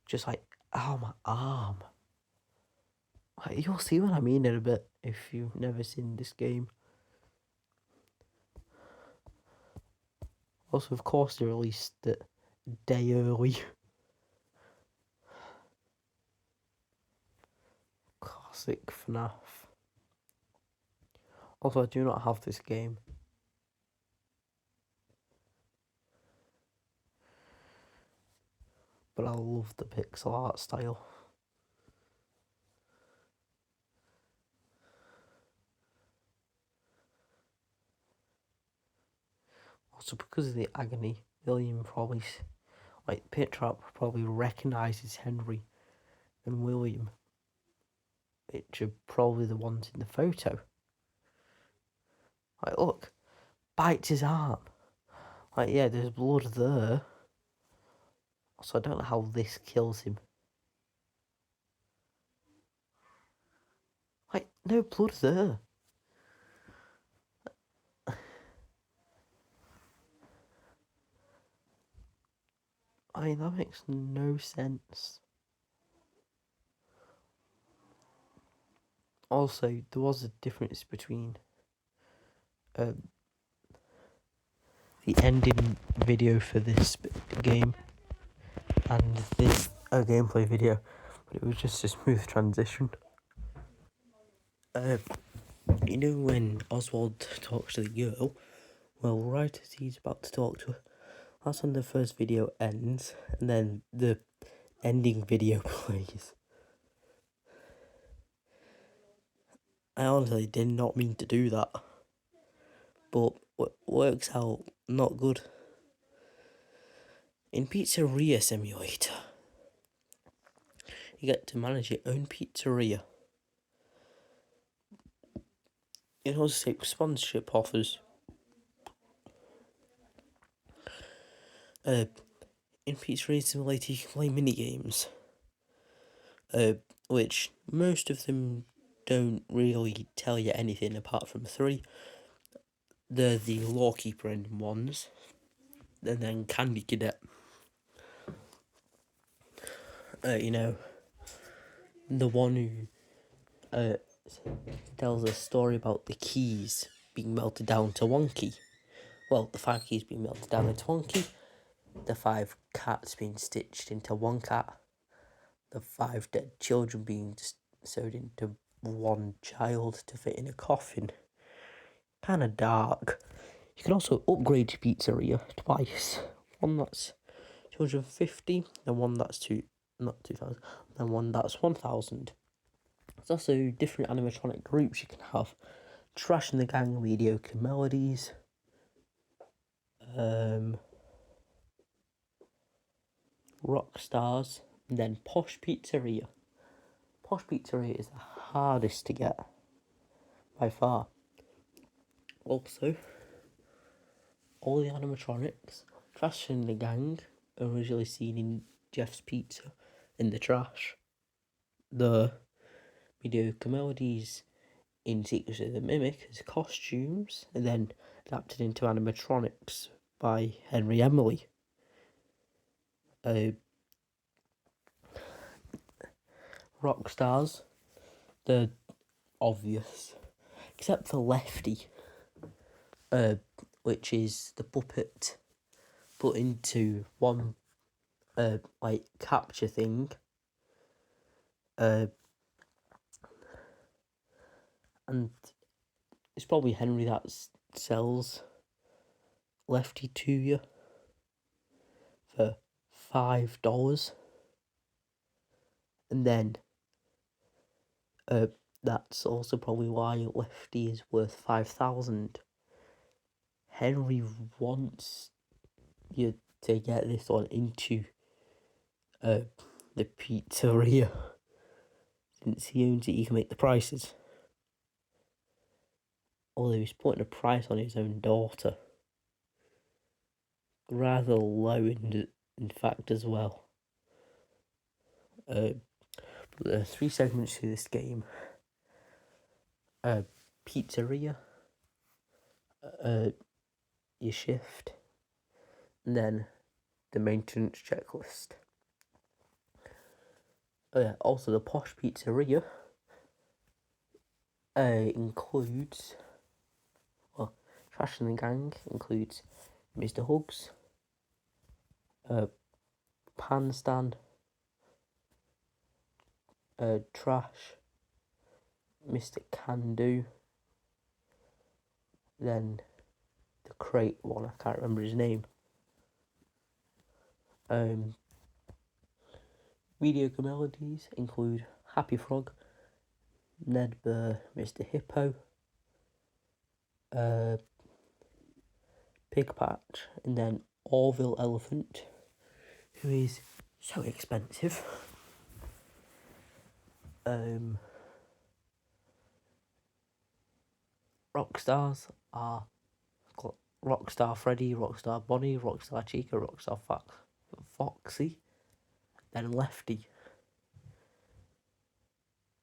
Just like, ow, my arm. Like, you'll see what I mean in a bit if you've never seen this game. Also, of course, they released it a day early. Classic FNAF. Also, I do not have this game. But I love the pixel art style. Also, because of the agony, William probably, like, Pit-Trap probably recognises Henry and William, which are probably the ones in the photo. Like, look, bites his arm. Like, yeah, there's blood there. So I don't know how this kills him. Like, no blood there. I mean, that makes no sense. Also, there was a difference between the ending video for this game and this gameplay video, but it was just a smooth transition. You know when Oswald talks to the girl? Well, right as he's about to talk to her, that's when the first video ends, and then the ending video plays. I honestly did not mean to do that, but works out not good. In Pizzeria Simulator, you get to manage your own pizzeria. You can also take sponsorship offers. In Pizzeria Simulator, you can play mini games, which most of them don't really tell you anything apart from 3. They're the Lawkeeper end ones, and then Candy Cadet. You know, the one who tells a story about the keys being melted down to 1 key. Well, the 5 keys being melted down into 1 key, the 5 cats being stitched into 1 cat, the 5 dead children being sewed into 1 child to fit in a coffin. Kind of dark. You can also upgrade your pizzeria twice. One that's 250, and one that's 2,000, and one that's 1,000. There's also different animatronic groups you can have. Trash and the Gang, Mediocre Melodies. Rock Stars, and then Posh Pizzeria. Posh Pizzeria is the hardest to get by far. Also, all the animatronics, Trash and the Gang, are originally seen in Jeff's Pizza in the trash. The Mediocre Melodies in Secrets of the Mimic as costumes, and then adapted into animatronics by Henry Emily. Rock Stars, they're obvious, except for Lefty, which is the puppet put into one like capture thing, and it's probably Henry that sells Lefty to you for $5, and then that's also probably why Lefty is worth 5,000. Henry wants you to get this one into the pizzeria, since he owns it. He can make the prices. Although he's putting a price on his own daughter, rather low in fact as well. But there are 3 segments to this game. Pizzeria, your shift, and then the maintenance checklist. Also, the Posh Pizzeria includes, well, Trash and the Gang includes Mr. Hugs, Pan Stand, Trash, Mr. Can Do, then the crate one, I can't remember his name. Mediocre melodies include Happy Frog, Ned Burr, Mr. Hippo, Pig Patch, and then Orville Elephant, who is so expensive. Rockstars are Rockstar Freddy, Rockstar Bonnie, Rockstar Chica, Rockstar Foxy, then Lefty,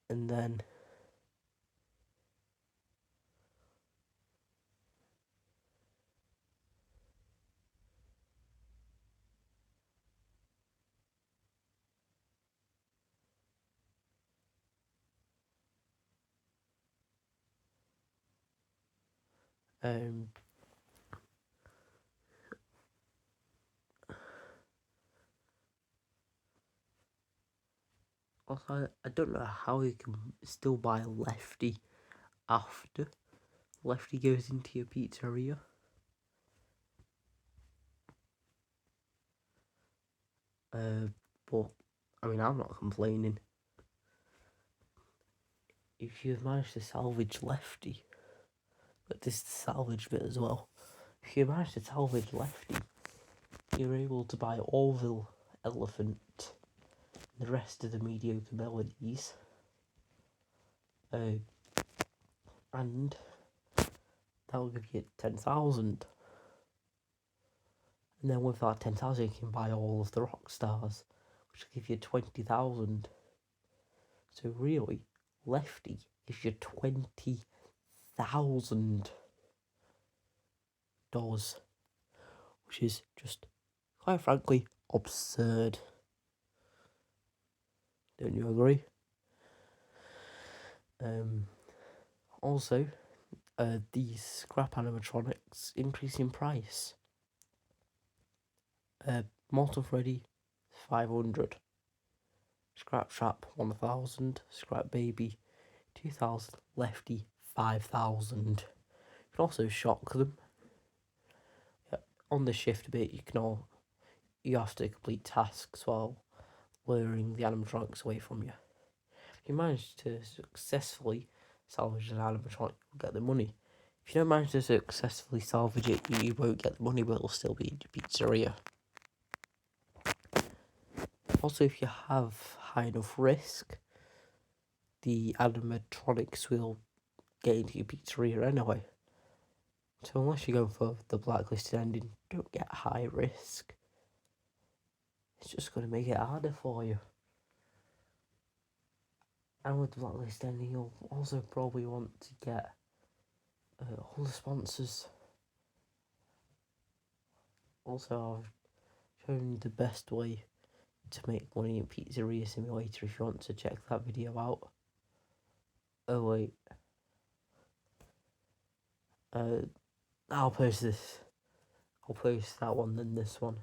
and then also, I don't know how you can still buy Lefty after Lefty goes into your pizzeria. But I mean, I'm not complaining. If you've managed to salvage Lefty, but this is the salvage bit as well. If you manage to salvage Lefty, you're able to buy Orville Elephant, the rest of the mediocre melodies, and that'll give you 10,000. And then with that 10,000, you can buy all of the rock stars, which will give you 20,000. So really, Lefty gives you $20,000, which is just, quite frankly, absurd. Don't you agree? Also, these scrap animatronics increase in price. Mortal Freddy, 500. Scrap Trap, 1,000. Scrap Baby, 2,000. Lefty, 5,000. You can also shock them. On the shift bit, you have to complete tasks while luring the animatronics away from you. If you manage to successfully salvage an animatronic, you'll get the money. If you don't manage to successfully salvage it, you won't get the money, but it'll still be in your pizzeria. Also, if you have high enough risk, the animatronics will get into your pizzeria anyway. So unless you go for the blacklisted ending, don't get high risk. It's just going to make it harder for you. And with the blacklist ending, you'll also probably want to get all the sponsors. Also, I've shown you the best way to make money in Pizzeria Simulator if you want to check that video out. Oh wait. I'll post this. I'll post that one, then this one.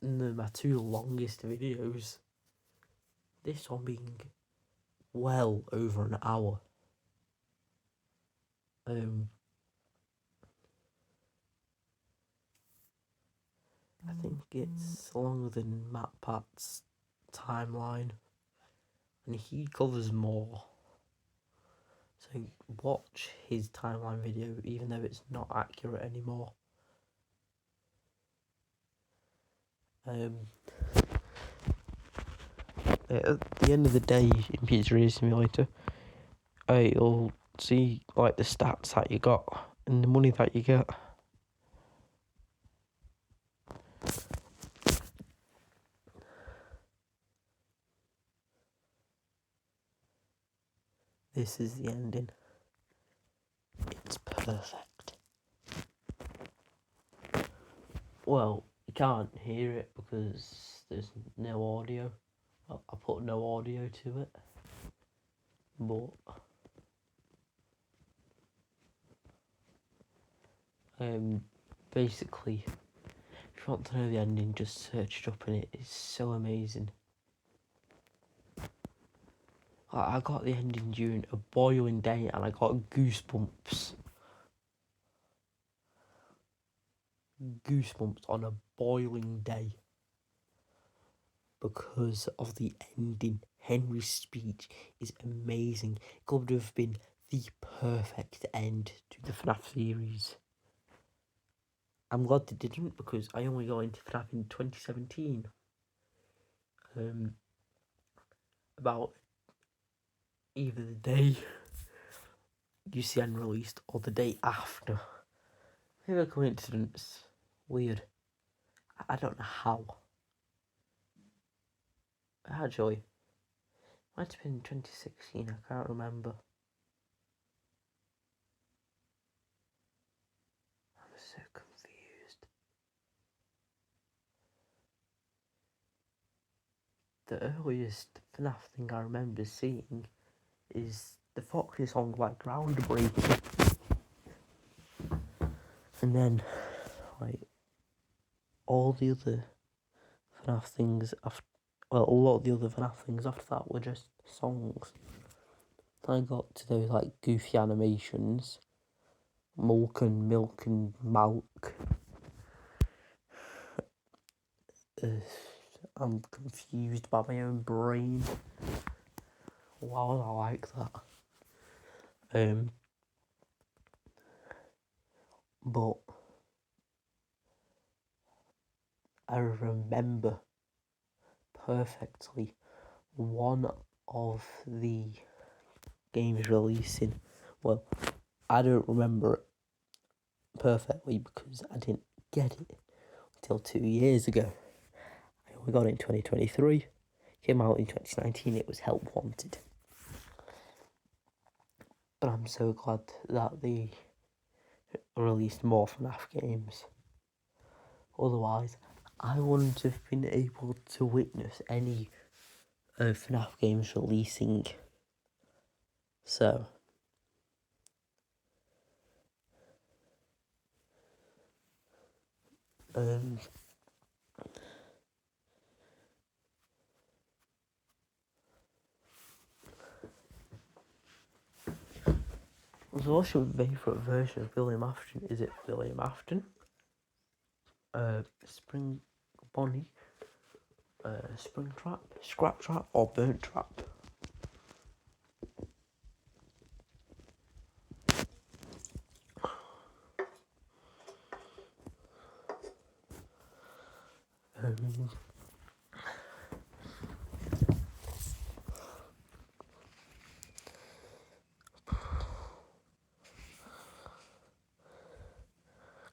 My two longest videos. This one being well over an hour. I think it's longer than MatPat's timeline, and he covers more. So watch his timeline video, even though it's not accurate anymore. At the end of the day in Pizzeria Simulator, you'll see like the stats that you got and the money that you get. This is the ending. It's perfect. Well, you can't hear it because there's no audio. I put no audio to it. But Basically, if you want to know the ending, just search it up and it is so amazing. I got the ending during a boiling day and I got goosebumps. Goosebumps on a boiling day. Because of the ending. Henry's speech is amazing. It could have been the perfect end to the FNAF series. I'm glad they didn't because I only got into FNAF in 2017. About either the day UCN released or the day after. Maybe a coincidence. Weird. I don't know how. Actually, might have been 2016, I can't remember. I'm so confused. The earliest FNAF thing I remember seeing is the Foxy song like Groundbreaking. And then, like, all the other FNAF things after, well, a lot of the other FNAF things after that were just songs. I got to those, like, goofy animations. Milk and Malk. I'm confused by my own brain. Why was I like that? But I remember perfectly one of the games releasing. Well, I don't remember it perfectly because I didn't get it until 2 years ago. I only got it in 2023. Came out in 2019. It was Help Wanted. But I'm so glad that they released more FNAF games. Otherwise, I wouldn't have been able to witness any FNAF games releasing. So, I what's your favourite version of William Afton? Is it William Afton? Spring Bonnie? Spring Trap? Scrap Trap? Or Burnt Trap?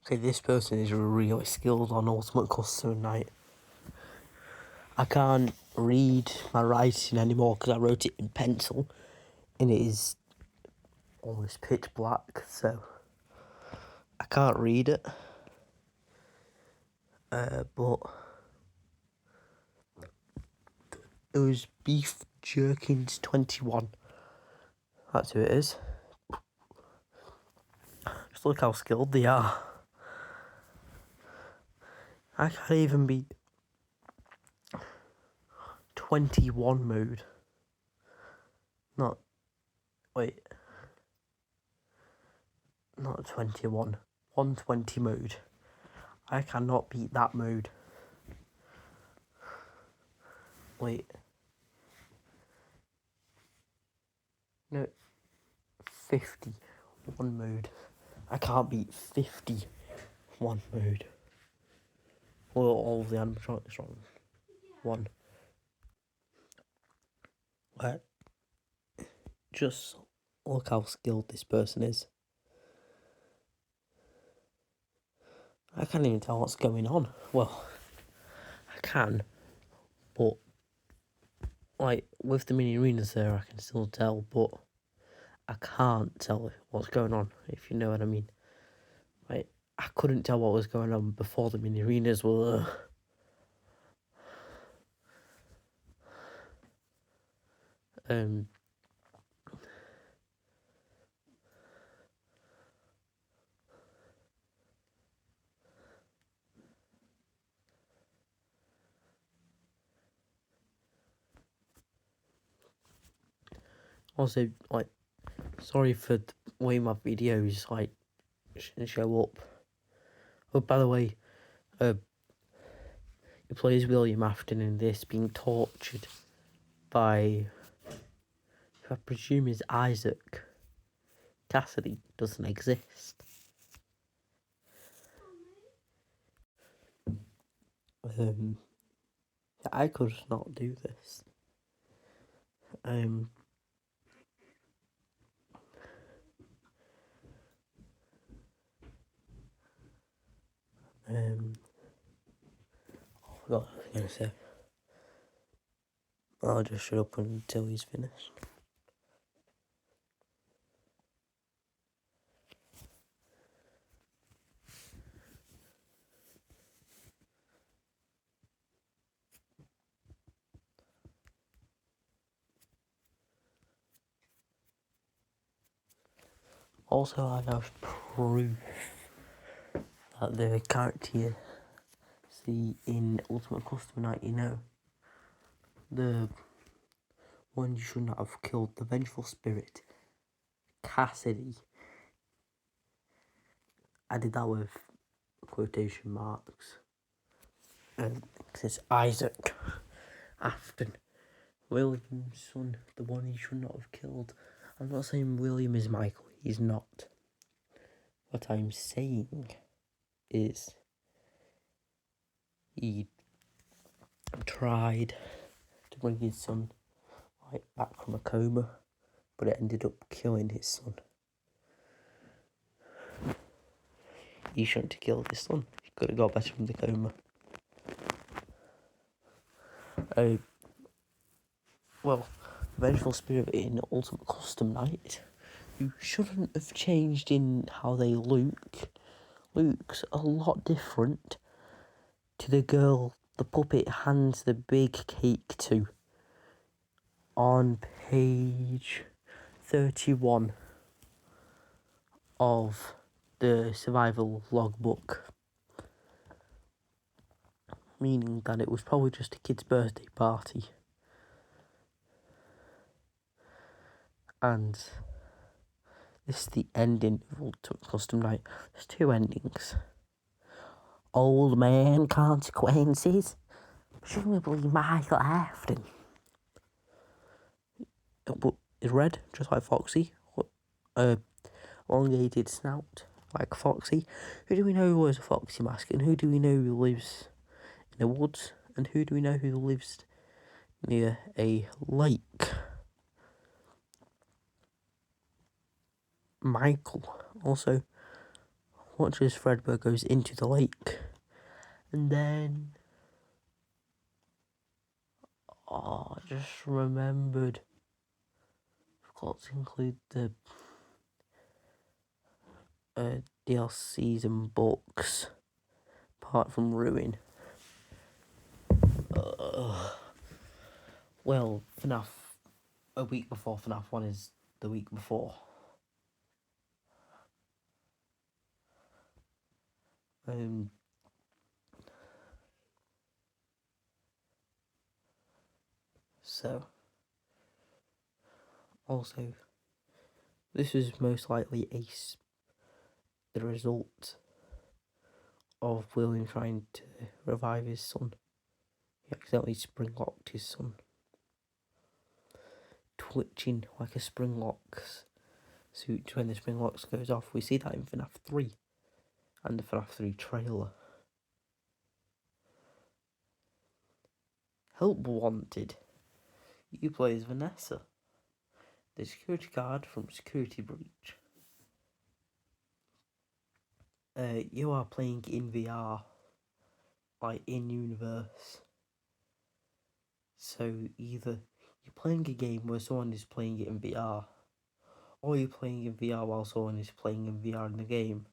Okay, this person is really skilled on Ultimate Custom Night. I can't read my writing anymore because I wrote it in pencil and it is almost pitch black, so I can't read it. But it was Beef Jerkins 21. That's who it is. Just look how skilled they are. I can't even beat 21 mode. Not 21. 120 mode. I cannot beat that mode. Wait. No. 51 mode. I can't beat 51 mode. Well, all of the animatronics wrong. One. Just look how skilled this person is. I can't even tell what's going on. Well, I can, but like with the mini arenas there, I can still tell, but I can't tell what's going on, if you know what I mean. Like, I couldn't tell what was going on before the mini arenas were there. Also, like, sorry for the way my videos, like, show up. Oh, by the way, he plays William Afton in this, being tortured by, who I presume is Isaac. Cassidy doesn't exist. I could not do this. I forgot what I was going to say. I'll just shut up until he's finished. Also, I have proof that the character you see in Ultimate Custom Night, you know, the one you should not have killed, the vengeful spirit, Cassidy. I did that with quotation marks. Because it's Isaac Afton, William's son, the one he should not have killed. I'm not saying William is Michael, he's not. What I'm saying is he tried to bring his son back from a coma, but it ended up killing his son. He shouldn't have killed his son. He could have got better from the coma. Well, Vengeful Spirit in Ultimate Custom Night, you shouldn't have changed in how they look. Luke's a lot different to the girl the puppet hands the big cake to on page 31 of the survival logbook, meaning that it was probably just a kid's birthday party. And this is the ending of Ultimate Custom Night. There's two endings. Old Man Consequences, presumably Michael Afton. But is red, just like Foxy. Elongated snout, like Foxy. Who do we know wears a Foxy mask? And who do we know who lives in the woods? And who do we know who lives near a lake? Michael. Also, watch as Fredbear goes into the lake. And then... I just remembered. Forgot to include the DLCs and books, apart from Ruin. Well, FNAF, a week before FNAF 1 is the week before. So, also, this is most likely the result of William trying to revive his son. He accidentally spring-locked his son, twitching like a spring-locks suit when the spring-locks goes off. We see that in FNAF 3 and the FNAF 3 trailer. Help wanted. You play as Vanessa, the security guard from Security Breach. You are playing in VR, like in universe. So either you're playing a game where someone is playing it in VR, or you're playing in VR while someone is playing in VR in the game.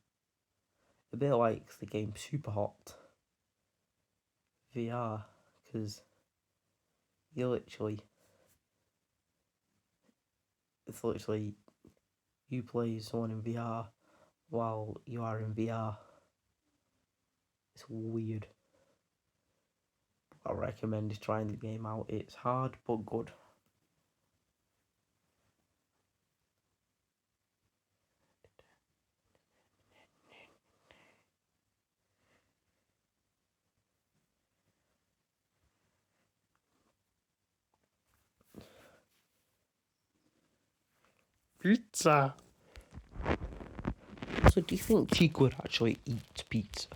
A bit like the game Super Hot VR, because it's literally you play someone in VR while you are in VR. It's weird. I recommend trying the game out. It's hard but good. Pizza. So do you think she could actually eat pizza?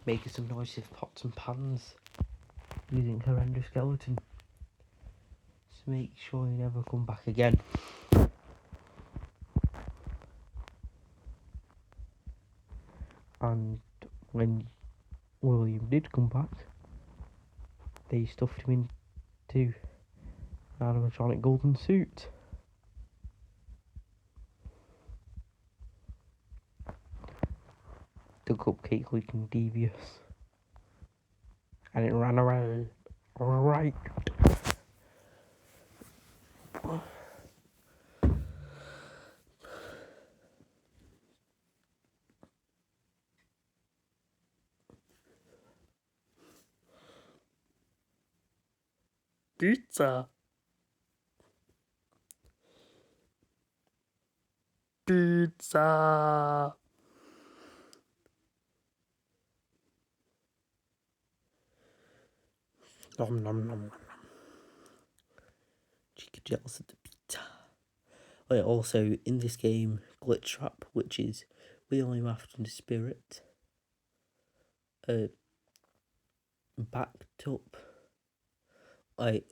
Making some noise with pots and pans. Using her endoskeleton. To make sure you never come back again. And when William did come back, they stuffed him into an animatronic golden suit. The cupcake looking devious. And it ran away. Right. Pizza. Pizza. Nom nom nom. She could jealous of the pizza. Oh, yeah, also in this game, Glitch Trap, which is William Afton Spirit, backed up. I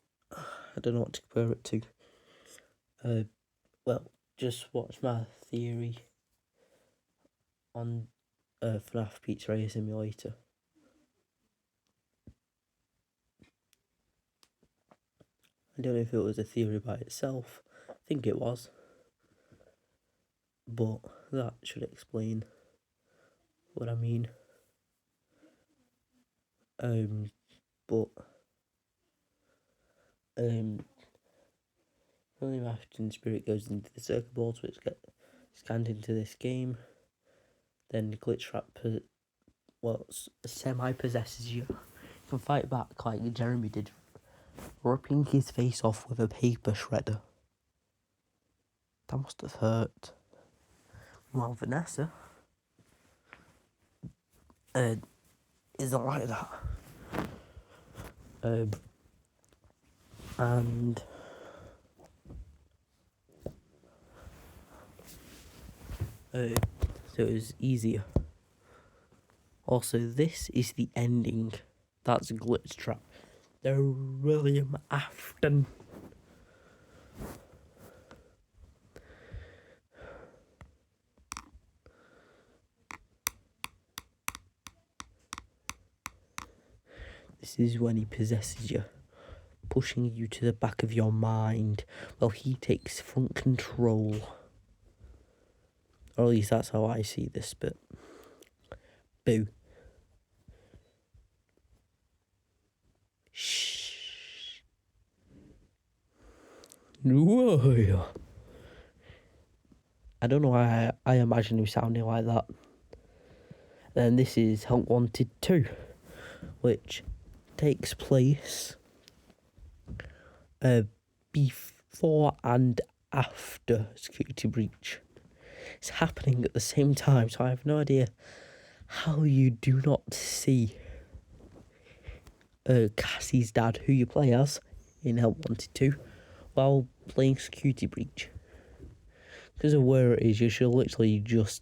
don't know what to compare it to. Well, just watch my theory on FNAF Pizzeria Simulator. I don't know if it was a theory by itself. I think it was. But that should explain what I mean. William Afton's spirit goes into the circuit boards, which get scanned into this game. Then the Glitch Trap, semi-possesses you. You can fight back like Jeremy did, ripping his face off with a paper shredder. That must have hurt. Well, Vanessa isn't like that. And so it was easier. Also, this is the ending. That's a Glitch Trap. They're William Afton. This is when he possesses you, pushing you to the back of your mind while he takes front control. Or at least that's how I see this bit. Boo. Shh. Whoa. I don't know why I imagine him sounding like that. Then this is Help Wanted 2, which takes place before and after Security Breach. It's happening at the same time, so I have no idea how you do not see Cassie's dad, who you play as in Help Wanted 2, while playing Security Breach. Because of where it is, you should literally just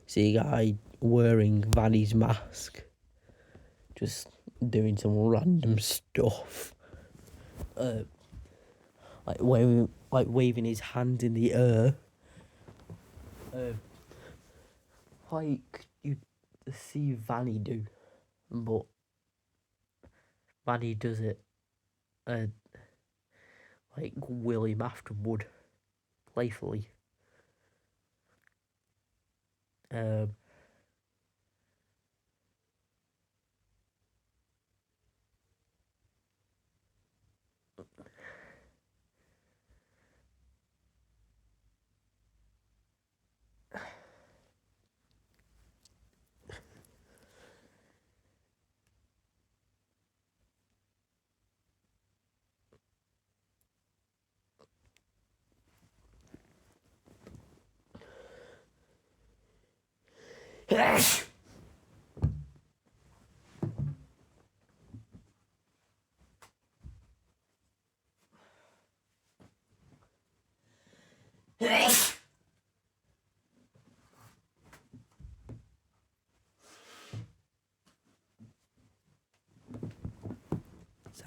see a guy wearing Vanny's mask, just doing some random stuff, like waving his hand in the air, like you see Vanny do, but Vanny does it, like William Afton would, playfully.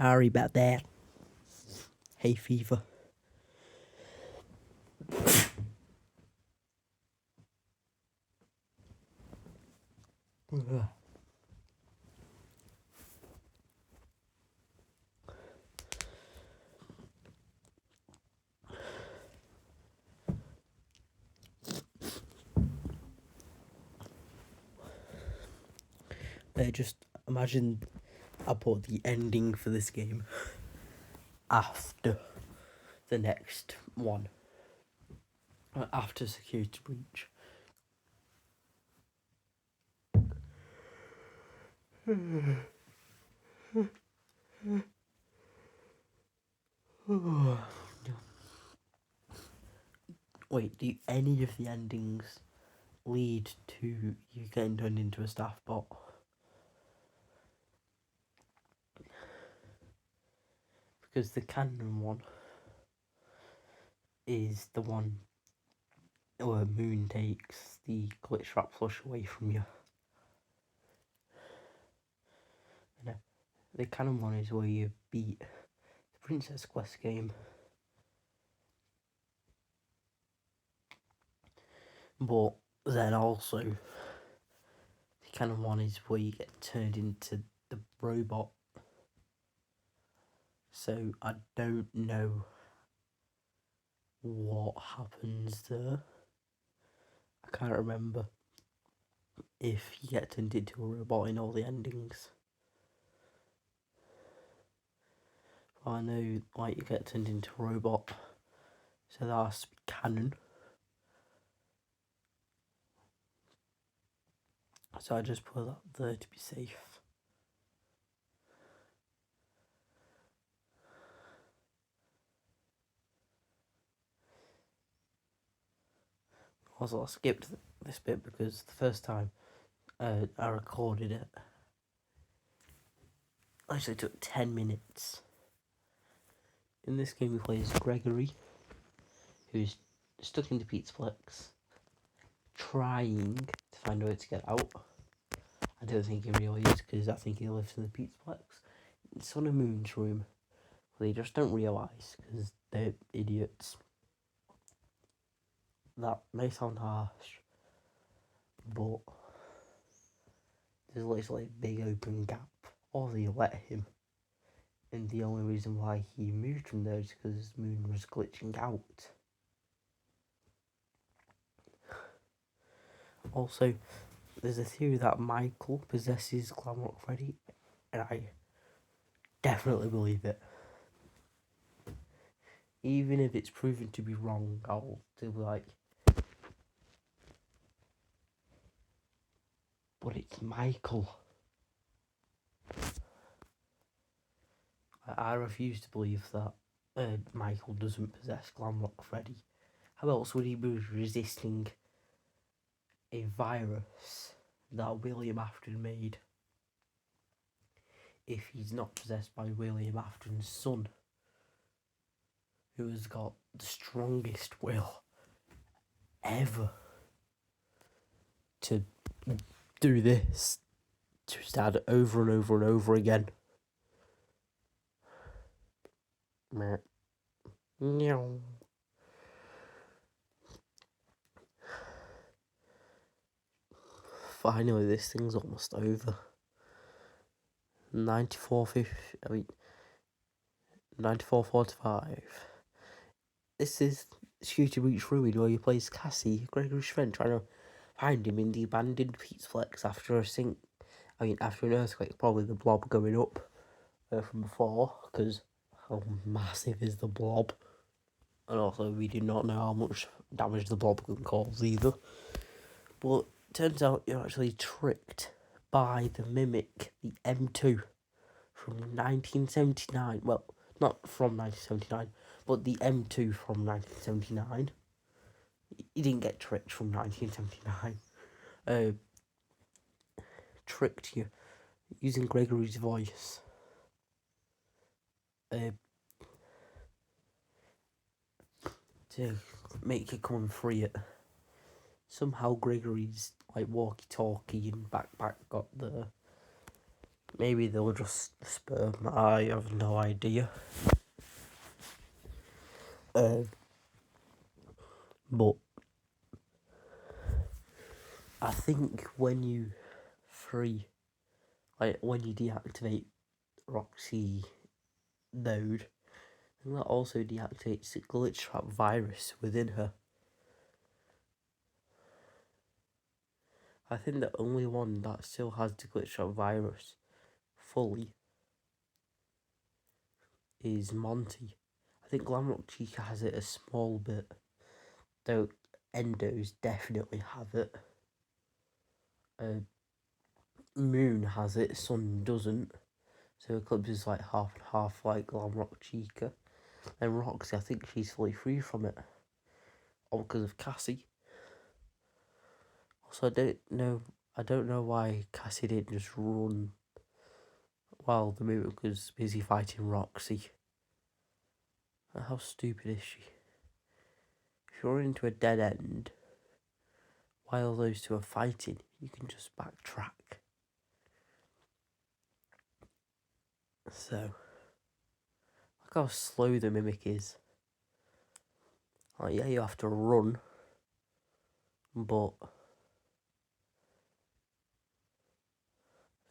Sorry about that. Hay fever. Just imagine I put the ending for this game after the next one. After Security Breach. Wait, do any of the endings lead to you getting turned into a staff bot? Because the canon one is the one where Moon takes the glitch wrap flush away from you. And the canon one is where you beat the Princess Quest game. But then also, the canon one is where you get turned into the robot. So I don't know what happens there. I can't remember if you get turned into a robot in all the endings. Well, I know, like, you get turned into a robot, so that has to be canon. So I just put that there to be safe. Also, I skipped this bit because the first time I recorded it, actually took 10 minutes. In this game, we play as Gregory, who's stuck in the Pizzaplex, trying to find a way to get out. I don't think he really is, because I think he lives in the Pizzaplex. It's on a Moon's room. They just don't realise, because they're idiots. That may sound harsh, but there's literally a big open gap. Or they let him. And the only reason why he moved from there is because Moon was glitching out. Also, there's a theory that Michael possesses Glamrock Freddy, and I definitely believe it. Even if it's proven to be wrong, I'll still be like, but it's Michael. I refuse to believe that Michael doesn't possess Glamrock Freddy. How else would he be resisting a virus that William Afton made if he's not possessed by William Afton's son, who has got the strongest will ever to do this, to start over and over and over again? Meow. Finally, this thing's almost over. 94:45. This is Shooty Reach Ruin, where you play as Cassie, Gregory's friend, trying to find him in the abandoned Pizzaplex after after an earthquake, probably the blob going up from before, because how massive is the blob? And also, we do not know how much damage the blob can cause either. But turns out you're actually tricked by the mimic, the M2, from 1979. Well, not from 1979, but the M2 from 1979. You didn't get tricked from 1979. Tricked you using Gregory's voice. To make you come and free it. Somehow Gregory's like walkie-talkie and backpack got there. Maybe they were just sperm. I have no idea. But I think when you when you deactivate Roxy node, and that also deactivates the glitch trap virus within her. I think the only one that still has the glitch trap virus fully is Monty. I think Glamrock Chica has it a small bit, though Endos definitely have it. Moon has it, Sun doesn't. So Eclipse is like half and half, like Glamrock Chica. And Roxy, I think she's fully free from it. All because of Cassie. Also, I don't know why Cassie didn't just run while the Mimic was busy fighting Roxy. How stupid is she? If you're into a dead end while those two are fighting, you can just backtrack. So, look how slow the Mimic is. Like, yeah, you have to run, but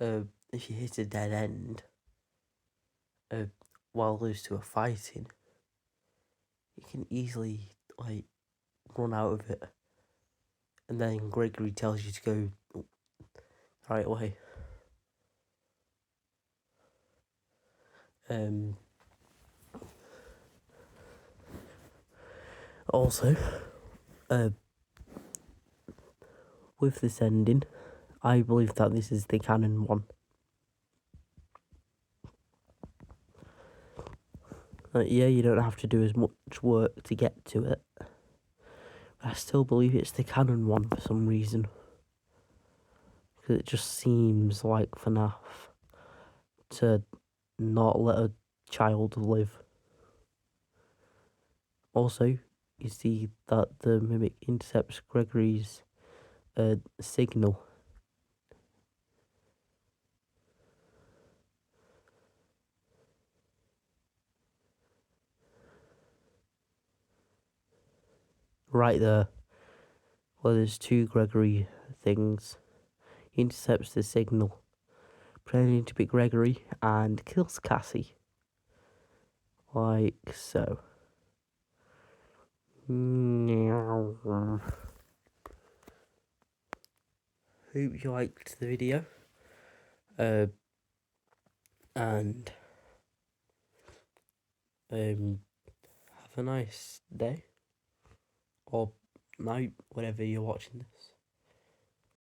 if you hit a dead end while those two are fighting, you can easily like run out of it, and then Gregory tells you to go the right way. Also, with this ending, I believe that this is the canon one. Yeah, you don't have to do as much work to get to it. I still believe it's the canon one for some reason. Because it just seems like FNAF to not let a child live. Also, you see that the Mimic intercepts Gregory's signal. Right there. Well, there's two Gregory things. He intercepts the signal, pretending to be Gregory, and kills Cassie. Like so. Hope you liked the video. And have a nice day or night, whenever you're watching this.